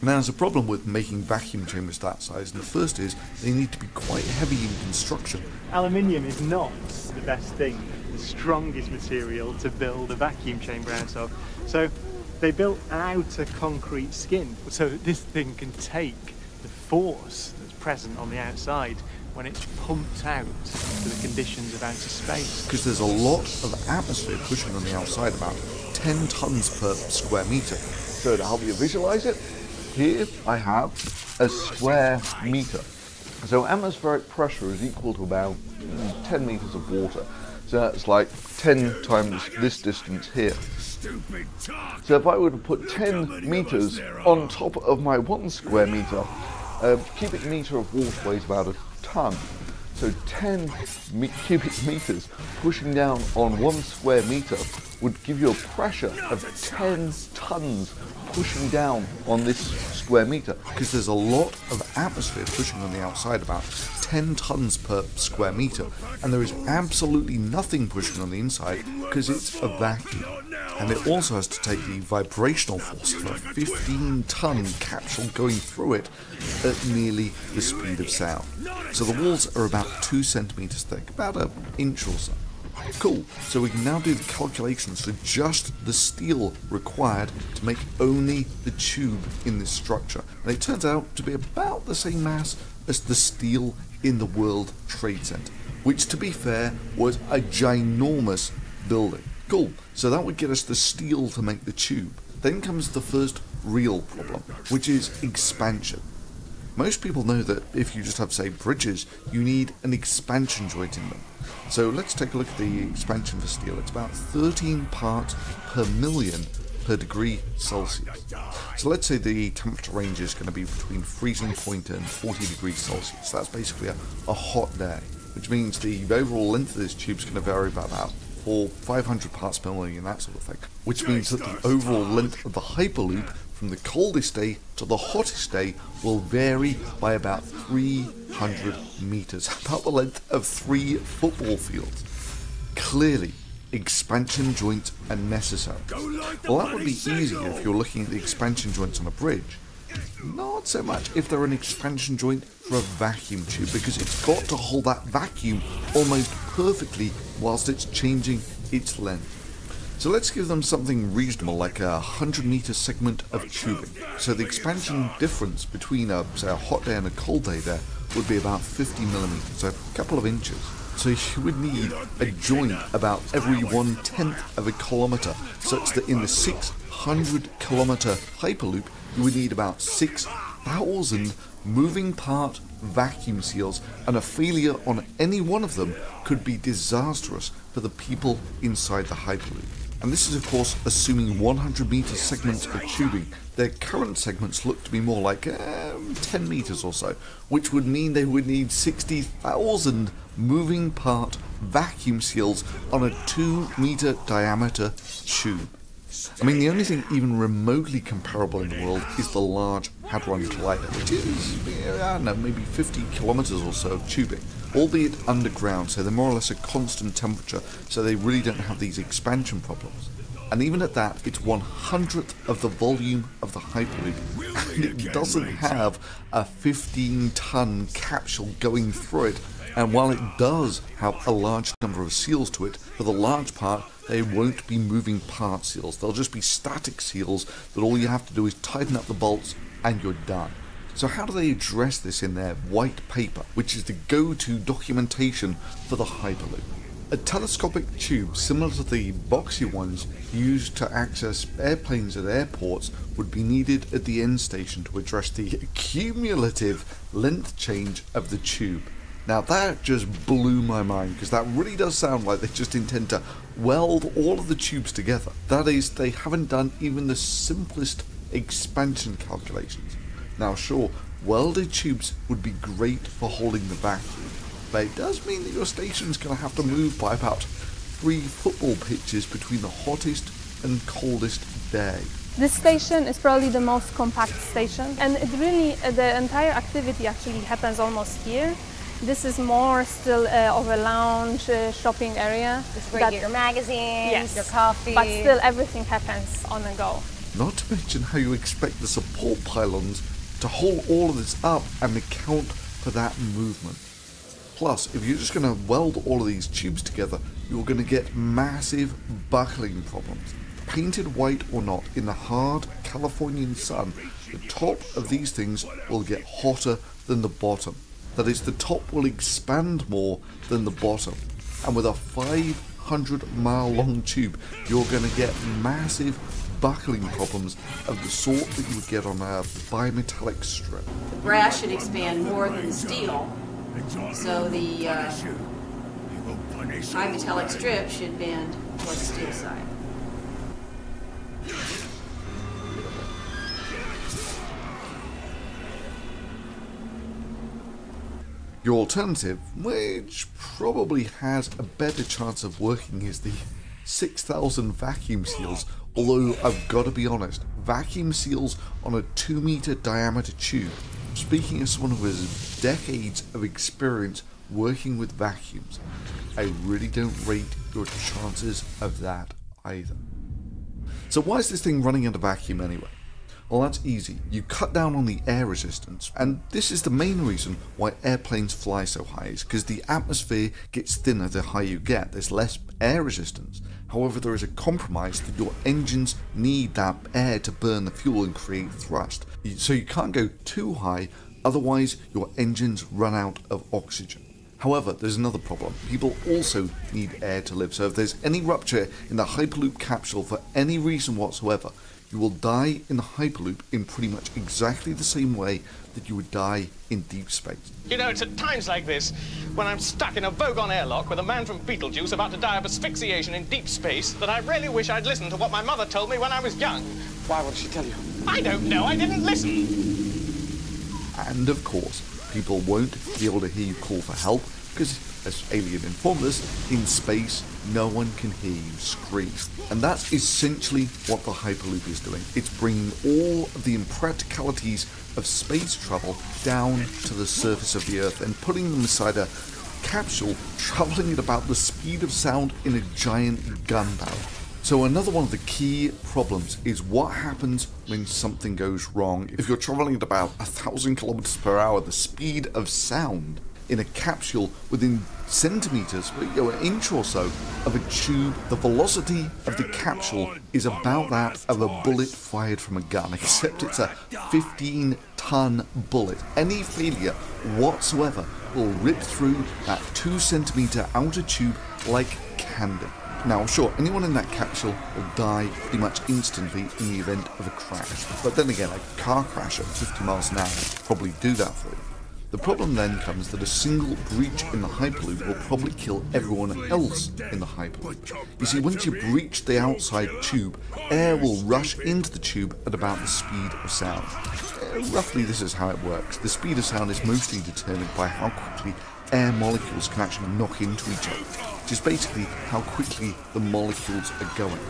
Now, there's a problem with making vacuum chambers that size, and the first is they need to be quite heavy in construction. Aluminium is not the best thing, the strongest material to build a vacuum chamber out of. So they built an outer concrete skin so that this thing can take the force that's present on the outside when it's pumped out to the conditions of outer space. Because there's a lot of atmosphere pushing on the outside, about 10 tons per square meter. So to help you visualize it, here I have a square meter. So atmospheric pressure is equal to about 10 meters of water. So that's like 10 times this distance here. So if I were to put 10 meters on top of my 1 square meter, a cubic meter of water weighs about a ton. So 10 cubic meters pushing down on 1 square meter would give you a pressure of 10 tons pushing down on this square meter, because there's a lot of atmosphere pushing on the outside, about 10 tons per square meter, and there is absolutely nothing pushing on the inside because it's a vacuum. And it also has to take the vibrational force of a 15-ton capsule going through it at nearly the speed of sound. So the walls are about 2 centimeters thick, about an inch or so. Cool, so we can now do the calculations for just the steel required to make only the tube in this structure. And it turns out to be about the same mass as the steel in the World Trade Center, which, to be fair, was a ginormous building. Cool, so that would get us the steel to make the tube. Then comes the first real problem, which is expansion. Most people know that if you just have, say, bridges, you need an expansion joint in them. So let's take a look at the expansion for steel. It's about 13 parts per million per degree Celsius. So let's say the temperature range is going to be between freezing point and 40 degrees Celsius. That's basically a hot day, which means the overall length of this tube is going to vary by about 500 parts per million, that sort of thing. Which means that the overall length of the Hyperloop from the coldest day to the hottest day will vary by about 300 meters, about the length of 3 football fields. Clearly, expansion joints are necessary. Well, that would be easier if you're looking at the expansion joints on a bridge. Not so much if they're an expansion joint for a vacuum tube, because it's got to hold that vacuum almost perfectly whilst it's changing its length. So let's give them something reasonable, like a 100-meter segment of tubing. So the expansion difference between say a hot day and a cold day there would be about 50 millimeters, so a couple of inches. So you would need a joint about every 1/10 of a kilometer, such that in the 600-kilometer Hyperloop, you would need about 6,000 moving part vacuum seals, and a failure on any one of them could be disastrous for the people inside the Hyperloop. And this is of course assuming 100-meter segments of tubing. Their current segments look to be more like 10 meters or so, which would mean they would need 60,000 moving part vacuum seals on a 2-meter diameter tube. I mean, the only thing even remotely comparable in the world is the Large Hadron Collider, which is, I don't know, maybe 50 kilometers or so of tubing, albeit underground, so they're more or less a constant temperature, so they really don't have these expansion problems. And even at that, it's 1/100th of the volume of the Hyperloop, and it doesn't have a 15-ton capsule going through it. And while it does have a large number of seals to it, for the large part, they won't be moving part seals. They'll just be static seals that all you have to do is tighten up the bolts and you're done. So how do they address this in their white paper, which is the go-to documentation for the Hyperloop? A telescopic tube similar to the boxy ones used to access airplanes at airports would be needed at the end station to address the cumulative length change of the tube. Now that just blew my mind, because that really does sound like they just intend to weld all of the tubes together. That is, they haven't done even the simplest expansion calculations. Now sure, welded tubes would be great for holding the vacuum, but it does mean that your station's going to have to move by about 3 football pitches between the hottest and coldest day. This station is probably the most compact station, and it really, the entire activity actually happens almost here. This is more still of a lounge shopping area. This is where you get your magazines, yes, your coffee. But still everything happens on the go. Not to mention how you expect the support pylons to hold all of this up and account for that movement. Plus, if you're just going to weld all of these tubes together, you're going to get massive buckling problems. Painted white or not, in the hard Californian sun, the top of these things will get hotter than the bottom. That is, the top will expand more than the bottom. And with a 500-mile long tube, you're going to get massive buckling problems of the sort that you would get on a bimetallic strip. The brass should expand more than the steel, so the bimetallic strip should bend towards the steel side. Your alternative, which probably has a better chance of working, is the 6,000 vacuum seals, although I've got to be honest, vacuum seals on a 2-meter diameter tube, speaking as someone who has decades of experience working with vacuums, I really don't rate your chances of that either. So why is this thing running under vacuum anyway? Well, that's easy. You cut down on the air resistance, and this is the main reason why airplanes fly so high, is because the atmosphere gets thinner the higher you get. There's less air resistance. However, there is a compromise that your engines need that air to burn the fuel and create thrust. So you can't go too high, otherwise your engines run out of oxygen. However, there's another problem. People also need air to live, so if there's any rupture in the Hyperloop capsule for any reason whatsoever, you will die in the Hyperloop in pretty much exactly the same way that you would die in deep space. You know, it's at times like this, when I'm stuck in a Vogon airlock with a man from Beetlejuice about to die of asphyxiation in deep space, that I really wish I'd listened to what my mother told me when I was young. Why would she tell you? I don't know, I didn't listen. And of course, people won't be able to hear you call for help, because, as Alien informed us, in space no one can hear you scream. And that's essentially what the Hyperloop is doing. It's bringing all of the impracticalities of space travel down to the surface of the Earth and putting them inside a capsule travelling at about the speed of sound in a giant gun barrel. So another one of the key problems is what happens when something goes wrong. If you're travelling at about 1,000 kilometers per hour, the speed of sound in a capsule within centimeters, an inch or so of a tube, the velocity of the capsule is about that of a bullet fired from a gun, except it's a 15-ton bullet. Any failure whatsoever will rip through that 2-centimeter outer tube like candy. Now, sure, anyone in that capsule will die pretty much instantly in the event of a crash. But then again, a car crash at 50 miles an hour will probably do that for you. The problem then comes that a single breach in the Hyperloop will probably kill everyone else in the Hyperloop. You see, once you breach the outside tube, air will rush into the tube at about the speed of sound. Roughly this is how it works. The speed of sound is mostly determined by how quickly air molecules can actually knock into each other, which is basically how quickly the molecules are going.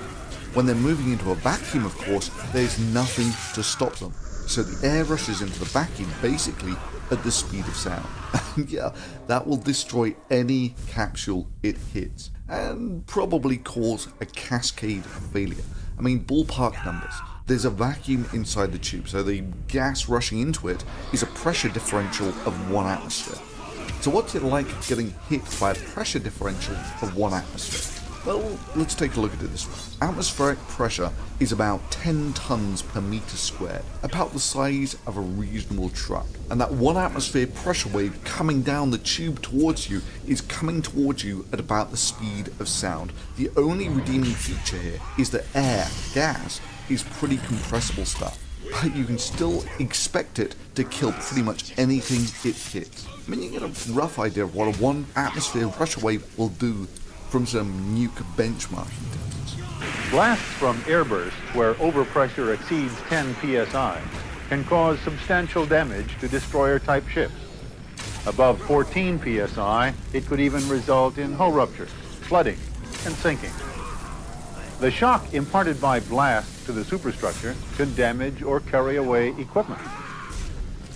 When they're moving into a vacuum, of course, there's nothing to stop them. So the air rushes into the vacuum basically at the speed of sound. And yeah, that will destroy any capsule it hits and probably cause a cascade failure. I mean, ballpark numbers. There's a vacuum inside the tube, so the gas rushing into it is a pressure differential of 1 atmosphere. So what's it like getting hit by a pressure differential of 1 atmosphere? Well, let's take a look at it this way. Atmospheric pressure is about 10 tons per meter squared, about the size of a reasonable truck. And that 1 atmosphere pressure wave coming down the tube towards you is coming towards you at about the speed of sound. The only redeeming feature here is that air, gas, is pretty compressible stuff. But you can still expect it to kill pretty much anything it hits. I mean, you get a rough idea of what a 1 atmosphere pressure wave will do from some nuke benchmarking tests. Blasts from airbursts where overpressure exceeds 10 psi can cause substantial damage to destroyer-type ships. Above 14 psi, it could even result in hull ruptures, flooding, and sinking. The shock imparted by blast to the superstructure can damage or carry away equipment.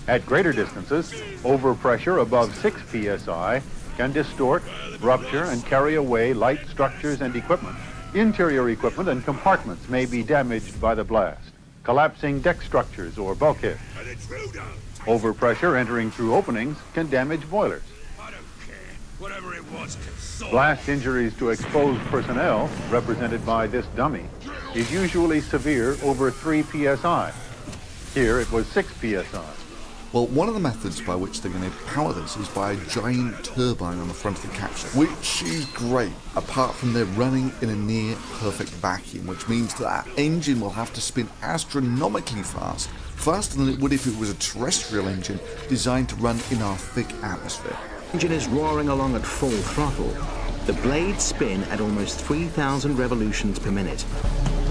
At greater distances, overpressure above 6 psi can distort, rupture, and carry away light structures and equipment. Interior equipment and compartments may be damaged by the blast, collapsing deck structures or bulkheads. Overpressure entering through openings can damage boilers. Blast injuries to exposed personnel, represented by this dummy, is usually severe over 3 psi. Here it was 6 psi. Well, one of the methods by which they're going to power this is by a giant turbine on the front of the capsule, which is great, apart from they're running in a near perfect vacuum, which means that engine will have to spin astronomically fast, faster than it would if it was a terrestrial engine designed to run in our thick atmosphere. The engine is roaring along at full throttle. The blades spin at almost 3,000 revolutions per minute.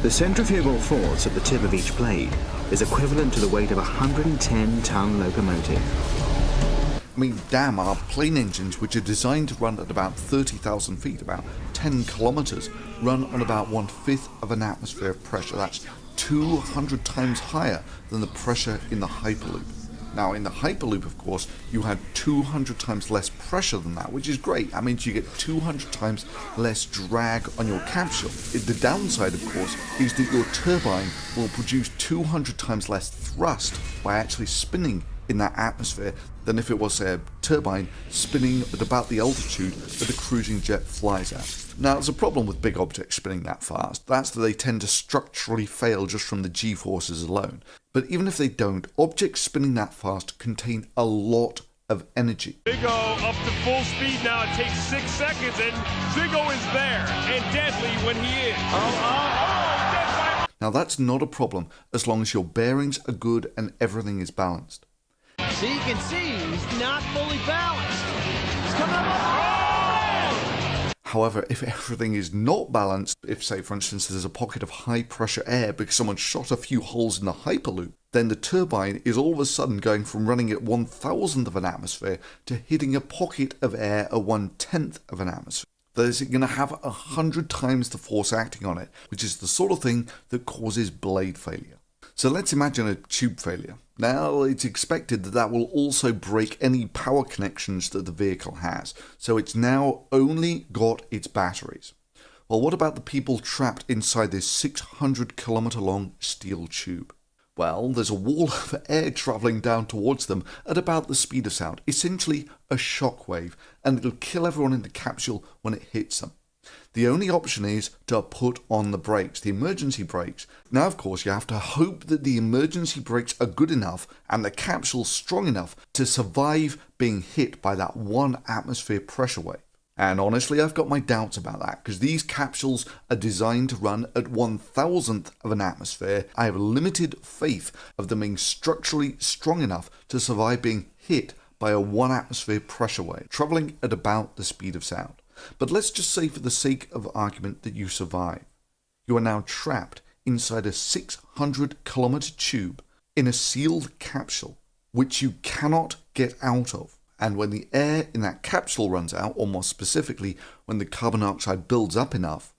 The centrifugal force at the tip of each blade is equivalent to the weight of a 110-ton locomotive. I mean, damn, our plane engines, which are designed to run at about 30,000 feet, about 10 kilometers, run on about 1/5 of an atmosphere of pressure. That's 200 times higher than the pressure in the Hyperloop. Now, in the Hyperloop, of course, you had 200 times less pressure than that, which is great. That means you get 200 times less drag on your capsule. The downside, of course, is that your turbine will produce 200 times less thrust by actually spinning in that atmosphere than if it was a turbine spinning at about the altitude that a cruising jet flies at. Now, there's a problem with big objects spinning that fast. That's that they tend to structurally fail just from the G-forces alone. But even if they don't, objects spinning that fast contain a lot of energy. Ziggo up to full speed now. It takes 6 seconds, and Ziggo is there, and deadly when he is. Dead. Now, that's not a problem as long as your bearings are good and everything is balanced. So you can see he's not fully balanced. He's coming up. However, if everything is not balanced, if say for instance there's a pocket of high pressure air because someone shot a few holes in the Hyperloop, then the turbine is all of a sudden going from running at 1/1000th of an atmosphere to hitting a pocket of air at 1/10th of an atmosphere. That is going to have 100 times the force acting on it, which is the sort of thing that causes blade failure. So let's imagine a tube failure. Now it's expected that that will also break any power connections that the vehicle has, so it's now only got its batteries. Well, what about the people trapped inside this 600-kilometer long steel tube? Well, there's a wall of air travelling down towards them at about the speed of sound, essentially a shockwave, and it'll kill everyone in the capsule when it hits them. The only option is to put on the brakes, the emergency brakes. Now, of course, you have to hope that the emergency brakes are good enough and the capsule strong enough to survive being hit by that 1 atmosphere pressure wave. And honestly, I've got my doubts about that, because these capsules are designed to run at 1/1000th of an atmosphere. I have limited faith of them being structurally strong enough to survive being hit by a 1 atmosphere pressure wave, travelling at about the speed of sound. But let's just say for the sake of argument that you survive. You are now trapped inside a 600-kilometer tube in a sealed capsule, which you cannot get out of. And when the air in that capsule runs out, or more specifically, when the carbon dioxide builds up enough,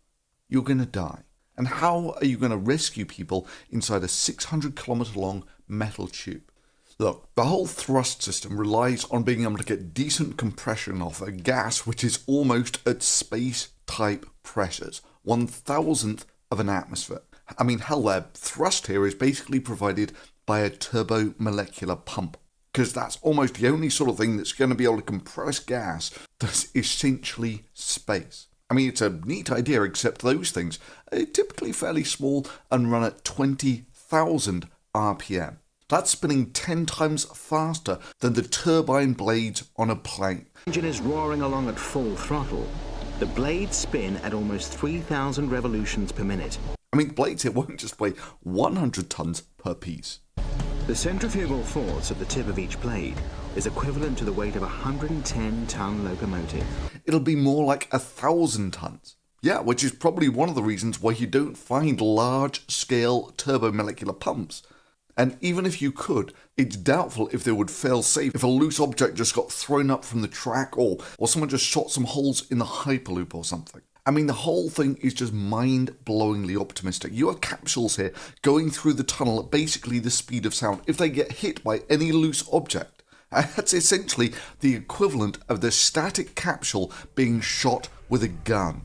you're going to die. And how are you going to rescue people inside a 600-kilometer long metal tube? Look, the whole thrust system relies on being able to get decent compression off a gas which is almost at space-type pressures, 1/1000th of an atmosphere. I mean, hell, their thrust here is basically provided by a turbomolecular pump, because that's almost the only sort of thing that's going to be able to compress gas that's essentially space. I mean, it's a neat idea, except those things are typically fairly small and run at 20,000 RPM. That's spinning 10 times faster than the turbine blades on a plane. The engine is roaring along at full throttle. The blades spin at almost 3,000 revolutions per minute. I mean, the blades here won't just weigh 100 tons per piece. The centrifugal force at the tip of each blade is equivalent to the weight of a 110-ton locomotive. It'll be more like 1,000 tons. Yeah, which is probably one of the reasons why you don't find large-scale turbomolecular pumps. And even if you could, it's doubtful if they would fail safe if a loose object just got thrown up from the track, or someone just shot some holes in the Hyperloop or something. I mean, the whole thing is just mind-blowingly optimistic. You have capsules here going through the tunnel at basically the speed of sound. If they get hit by any loose object, that's essentially the equivalent of the static capsule being shot with a gun.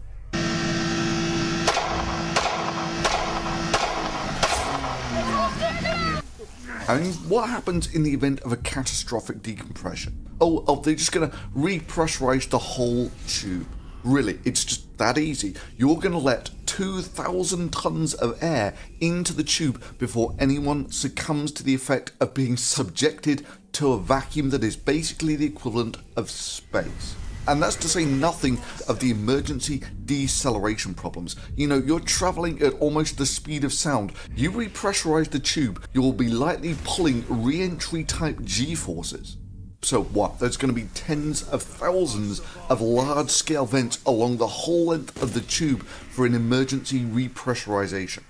I mean, what happens in the event of a catastrophic decompression? Oh, they're just going to repressurize the whole tube. Really, it's just that easy. You're going to let 2,000 tons of air into the tube before anyone succumbs to the effect of being subjected to a vacuum that is basically the equivalent of space. And that's to say nothing of the emergency deceleration problems. You know, you're traveling at almost the speed of sound. You repressurize the tube, you will be likely pulling re-entry type G-forces. So what? There's going to be tens of thousands of large-scale vents along the whole length of the tube for an emergency repressurization.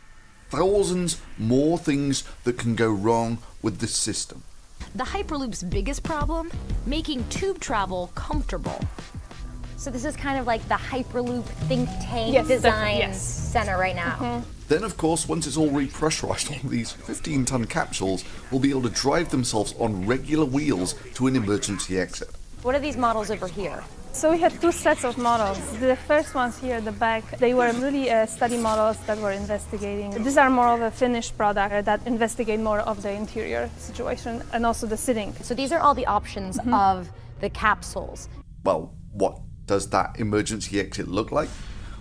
Thousands more things that can go wrong with this system. The Hyperloop's biggest problem? Making tube travel comfortable. So this is kind of like the Hyperloop think tank design center right now. Then, of course, once it's all repressurized, all these 15-ton capsules will be able to drive themselves on regular wheels to an emergency exit. What are these models over here? So we had 2 sets of models. The first ones here at the back, they were really study models that were investigating. These are more of a finished product that investigate more of the interior situation and also the sitting. So these are all the options of the capsules. Well, what does that emergency exit look like?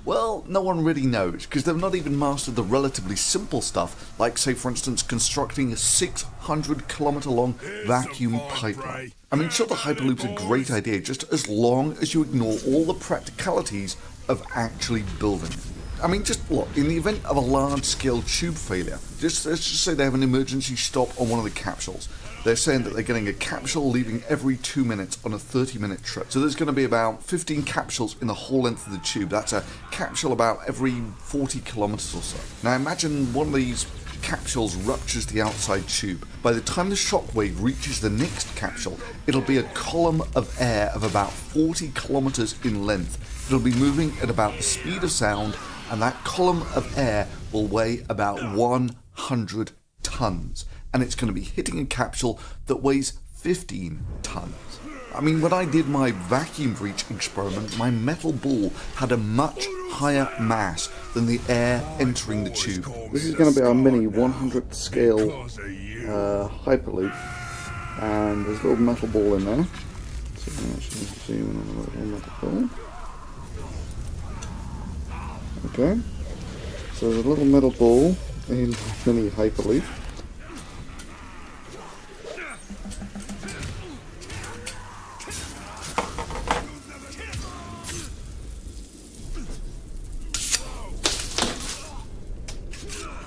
Well, no one really knows, because they've not even mastered the relatively simple stuff, like, say, for instance, constructing a 600-kilometer long vacuum pipeline. I mean, sure, the Hyperloop's a great idea, just as long as you ignore all the practicalities of actually building it. I mean, just look, in the event of a large-scale tube failure, let's just say they have an emergency stop on one of the capsules. They're saying that they're getting a capsule leaving every 2 minutes on a 30-minute trip. So there's going to be about 15 capsules in the whole length of the tube. That's a capsule about every 40 kilometers or so. Now imagine one of these capsules ruptures the outside tube. By the time the shockwave reaches the next capsule, it'll be a column of air of about 40 kilometers in length. It'll be moving at about the speed of sound, and that column of air will weigh about 100 tons. And it's going to be hitting a capsule that weighs 15 tons. I mean, when I did my vacuum breach experiment, my metal ball had a much higher mass than the air entering the tube. This is going to be our mini 100th scale Hyperloop, and there's a little metal ball in there. So you can actually see a little metal ball. Okay, so there's a little metal ball in the mini Hyperloop.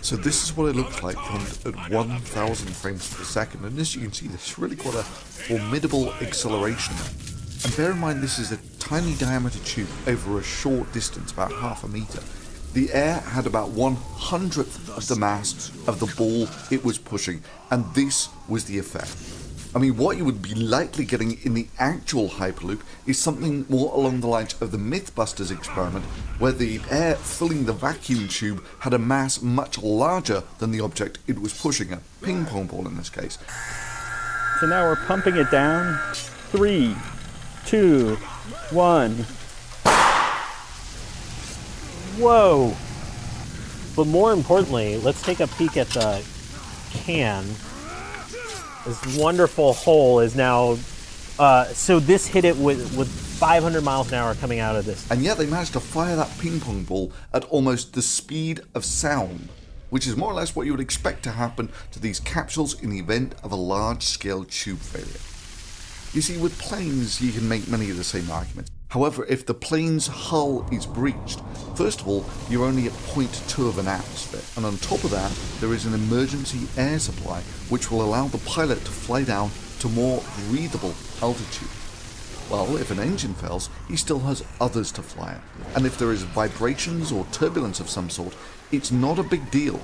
So this is what it looks like at 1,000 frames per second, and as you can see, there's really quite a formidable acceleration. And bear in mind, this is a tiny diameter tube over a short distance, about half a meter. The air had about 1/100th of the mass of the ball it was pushing, and this was the effect. I mean, what you would be likely getting in the actual Hyperloop is something more along the lines of the Mythbusters experiment, where the air filling the vacuum tube had a mass much larger than the object it was pushing, a ping pong ball in this case. So now we're pumping it down. 3, 2, 1. Whoa! But more importantly, let's take a peek at the can. This wonderful hole is now, so this hit it with 500 miles an hour coming out of this. And yet they managed to fire that ping pong ball at almost the speed of sound, which is more or less what you would expect to happen to these capsules in the event of a large-scale tube failure. You see, with planes you can make many of the same arguments. However, if the plane's hull is breached, first of all, you're only at 0.2 of an atmosphere, and on top of that, there is an emergency air supply which will allow the pilot to fly down to more breathable altitude. Well, if an engine fails, he still has others to fly at. And if there is vibrations or turbulence of some sort, it's not a big deal,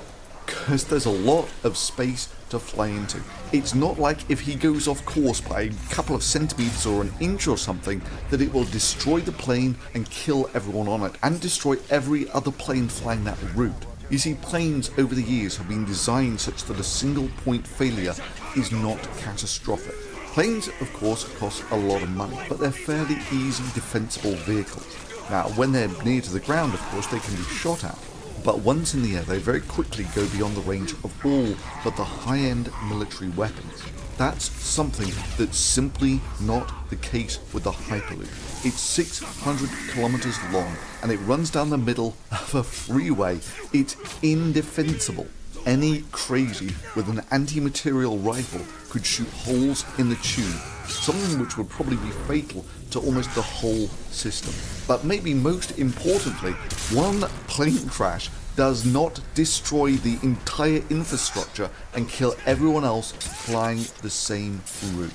because there's a lot of space to fly into. It's not like if he goes off course by a couple of centimeters or an inch or something that it will destroy the plane and kill everyone on it, and destroy every other plane flying that route. You see, planes over the years have been designed such that a single point failure is not catastrophic. Planes, of course, cost a lot of money, but they're fairly easy, defensible vehicles. Now, when they're near to the ground, of course, they can be shot at. But once in the air, they very quickly go beyond the range of all but the high-end military weapons. That's something that's simply not the case with the Hyperloop. It's 600 kilometers long, and it runs down the middle of a freeway. It's indefensible. Any crazy with an anti-material rifle could shoot holes in the tube, something which would probably be fatal to almost the whole system. But maybe most importantly, one plane crash does not destroy the entire infrastructure and kill everyone else flying the same route.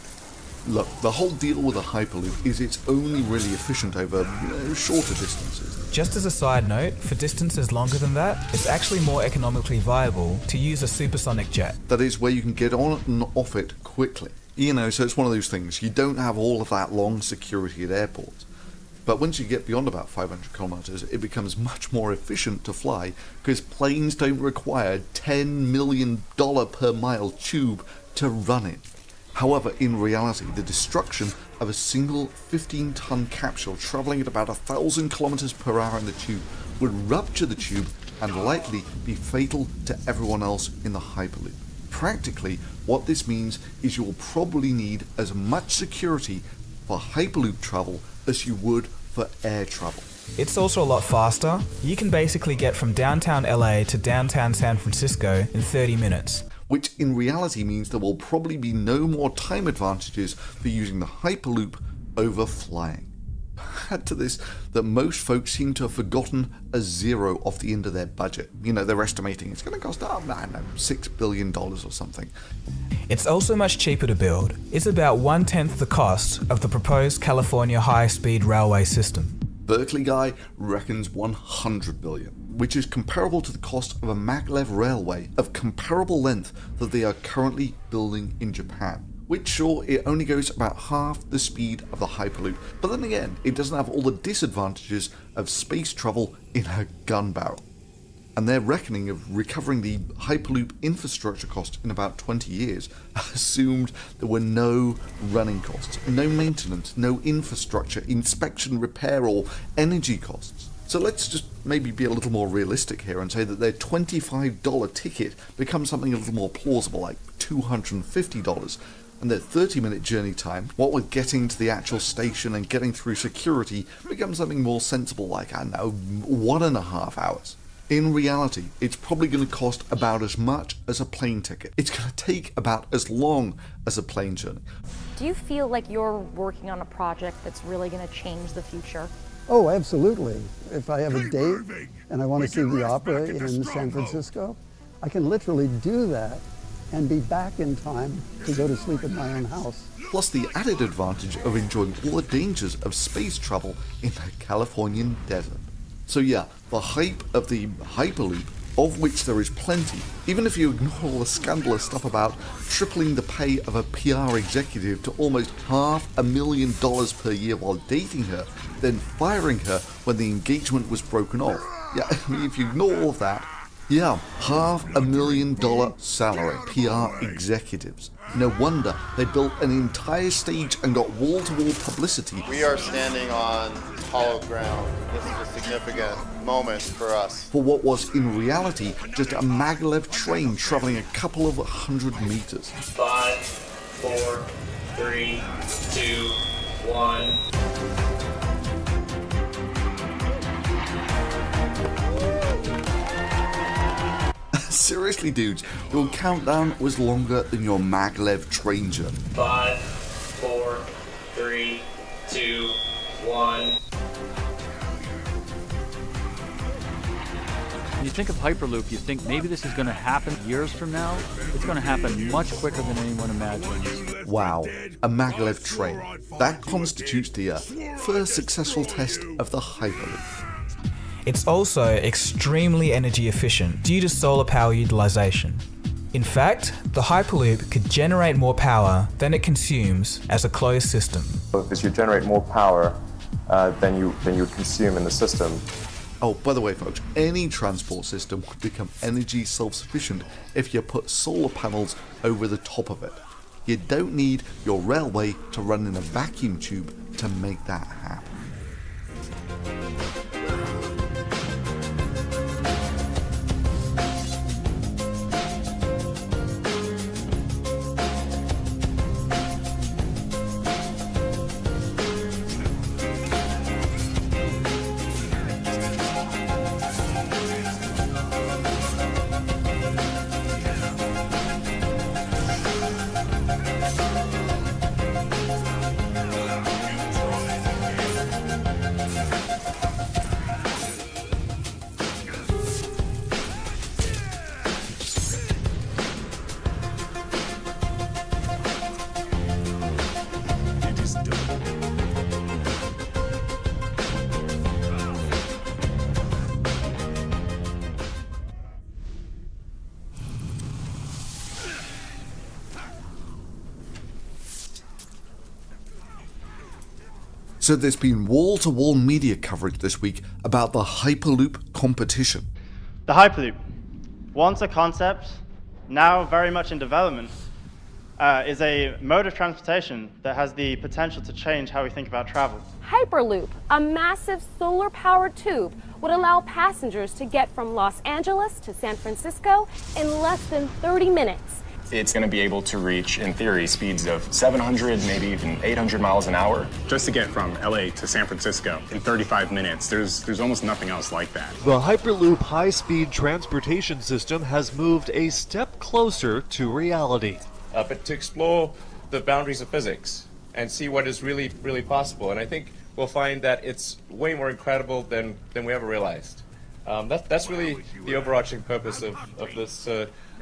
Look, the whole deal with a Hyperloop is it's only really efficient over shorter distances. Just as a side note, for distances longer than that, it's actually more economically viable to use a supersonic jet. That is where you can get on and off it quickly. You know, so it's one of those things, you don't have all of that long security at airports. But once you get beyond about 500 kilometers, it becomes much more efficient to fly, because planes don't require $10 million per mile tube to run it. However, in reality, the destruction of a single 15-ton capsule travelling at about 1,000 kilometers per hour in the tube would rupture the tube and likely be fatal to everyone else in the Hyperloop. Practically, what this means is you will probably need as much security for Hyperloop travel as you would for air travel. It's also a lot faster. You can basically get from downtown LA to downtown San Francisco in 30 minutes. Which in reality means there will probably be no more time advantages for using the Hyperloop over flying. add to this that most folks seem to have forgotten a zero off the end of their budget. You know, they're estimating it's going to cost, I don't know, $6 billion or something. It's also much cheaper to build. It's about 1/10 the cost of the proposed California high-speed railway system. Berkeley guy reckons 100 billion, which is comparable to the cost of a maglev railway of comparable length that they are currently building in Japan. Which, sure, it only goes about half the speed of the Hyperloop, but then again, it doesn't have all the disadvantages of space travel in a gun barrel. And their reckoning of recovering the Hyperloop infrastructure cost in about 20 years assumed there were no running costs, no maintenance, no infrastructure, inspection, repair, or energy costs. So let's just maybe be a little more realistic here and say that their $25 ticket becomes something a little more plausible, like $250, and their 30-minute journey time, what with getting to the actual station and getting through security, becomes something more sensible, like, I don't know, 1.5 hours. In reality, it's probably going to cost about as much as a plane ticket. It's going to take about as long as a plane journey. Do you feel like you're working on a project that's really going to change the future? Oh, absolutely. If I have a date and I want to see the opera in San Francisco, I can literally do that and be back in time to go to sleep in my own house. Plus the added advantage of enjoying all the dangers of space travel in the Californian desert. So yeah, the hype of the Hyperloop, of which there is plenty, even if you ignore all the scandalous stuff about tripling the pay of a PR executive to almost $500,000 per year while dating her, then firing her when the engagement was broken off. Yeah, I mean, if you ignore all of that, yeah, $500,000 salary, PR executives. No wonder they built an entire stage and got wall-to-wall publicity. We are standing on hollow ground. This is a significant moment for us. For what was in reality just a maglev train traveling a couple of 100 meters. 5, 4, 3, 2, 1. Seriously, dudes, your countdown was longer than your maglev train journey. 5, 4, 3, 2, 1. When you think of Hyperloop, you think maybe this is going to happen years from now. It's going to happen much quicker than anyone imagines. Wow, a maglev train. That constitutes the first successful test of the Hyperloop. It's also extremely energy efficient due to solar power utilization. In fact, the Hyperloop could generate more power than it consumes as a closed system. Because you generate more power than you would consume in the system. Oh, by the way, folks, any transport system would become energy self-sufficient if you put solar panels over the top of it. You don't need your railway to run in a vacuum tube to make that happen. So there's been wall-to-wall media coverage this week about the Hyperloop competition. The Hyperloop, once a concept, now very much in development, is a mode of transportation that has the potential to change how we think about travel. Hyperloop, a massive solar-powered tube, would allow passengers to get from Los Angeles to San Francisco in less than 30 minutes. It's going to be able to reach, in theory, speeds of 700, maybe even 800 miles an hour. Just to get from LA to San Francisco in 35 minutes, there's almost nothing else like that. The Hyperloop high-speed transportation system has moved a step closer to reality. But to explore the boundaries of physics and see what is really possible. And I think we'll find that it's way more incredible than we ever realized. That's really the overarching purpose of this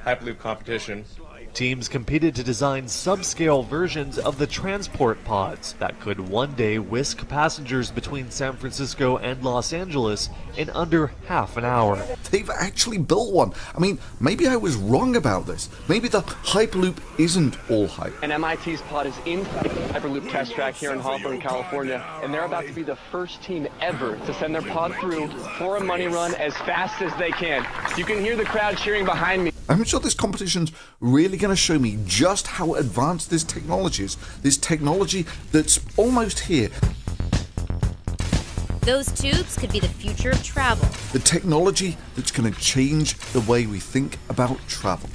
Hyperloop competition. Teams competed to design subscale versions of the transport pods that could one day whisk passengers between San Francisco and Los Angeles in under half an hour. They've actually built one. I mean, maybe I was wrong about this. Maybe the Hyperloop isn't all hype. And MIT's pod is inside the Hyperloop test track here in Hawthorne, California, and they're about to be the first team ever to send their pod through for a money run as fast as they can. You can hear the crowd cheering behind me. I'm sure this competition's really going to show me just how advanced this technology is. This technology that's almost here. Those tubes could be the future of travel. The technology that's going to change the way we think about travel.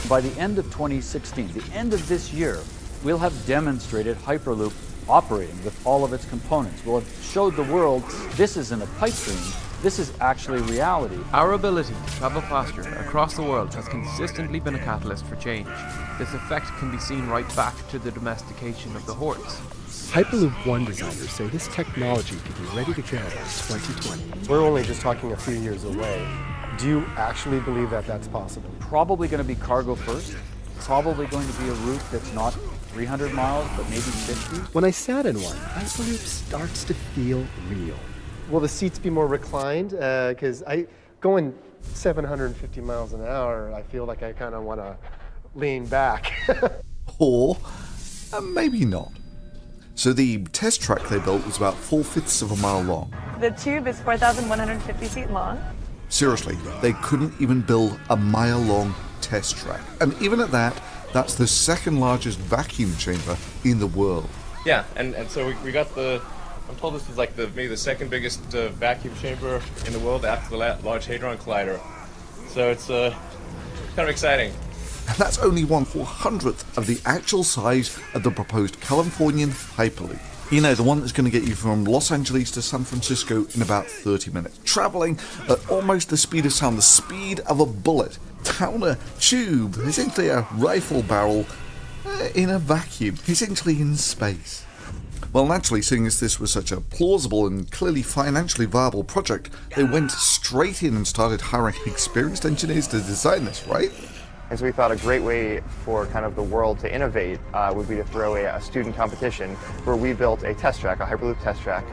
By the end of 2016, the end of this year, we'll have demonstrated Hyperloop operating with all of its components. We'll have showed the world this isn't a pipe dream. This is actually reality. Our ability to travel faster across the world has consistently been a catalyst for change. This effect can be seen right back to the domestication of the horse. Hyperloop One designers say this technology could be ready to go in 2020. We're only just talking a few years away. Do you actually believe that that's possible? Probably going to be cargo first. Probably going to be a route that's not 300 miles, but maybe 50. When I sat in one, Hyperloop starts to feel real. Will the seats be more reclined? Because going 750 miles an hour, I feel like I kind of want to lean back. Or maybe not. So the test track they built was about 4/5 of a mile long. The tube is 4,150 feet long. Seriously, they couldn't even build a mile-long test track. And even at that, that's the second largest vacuum chamber in the world. Yeah, and so we got the, I'm told this is like maybe the second biggest vacuum chamber in the world after the Large Hadron Collider. So it's kind of exciting. And that's only 1/400th of the actual size of the proposed Californian Hyperloop. You know, the one that's going to get you from Los Angeles to San Francisco in about 30 minutes. Traveling at almost the speed of sound, the speed of a bullet. Down a tube, essentially a rifle barrel in a vacuum, essentially in space. Well, naturally, seeing as this was such a plausible and clearly financially viable project, they went straight in and started hiring experienced engineers to design this, right? And so we thought a great way for kind of the world to innovate would be to throw a student competition where we built a test track, a Hyperloop test track,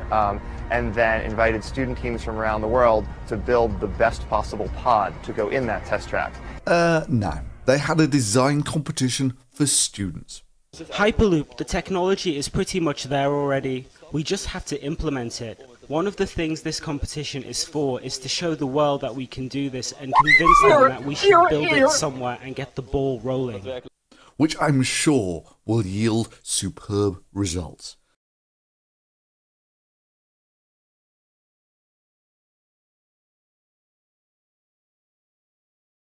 and then invited student teams from around the world to build the best possible pod to go in that test track. No. They had a design competition for students. Hyperloop, the technology is pretty much there already. We just have to implement it. One of the things this competition is for is to show the world that we can do this and convince them that we should build it somewhere and get the ball rolling. Which I'm sure will yield superb results.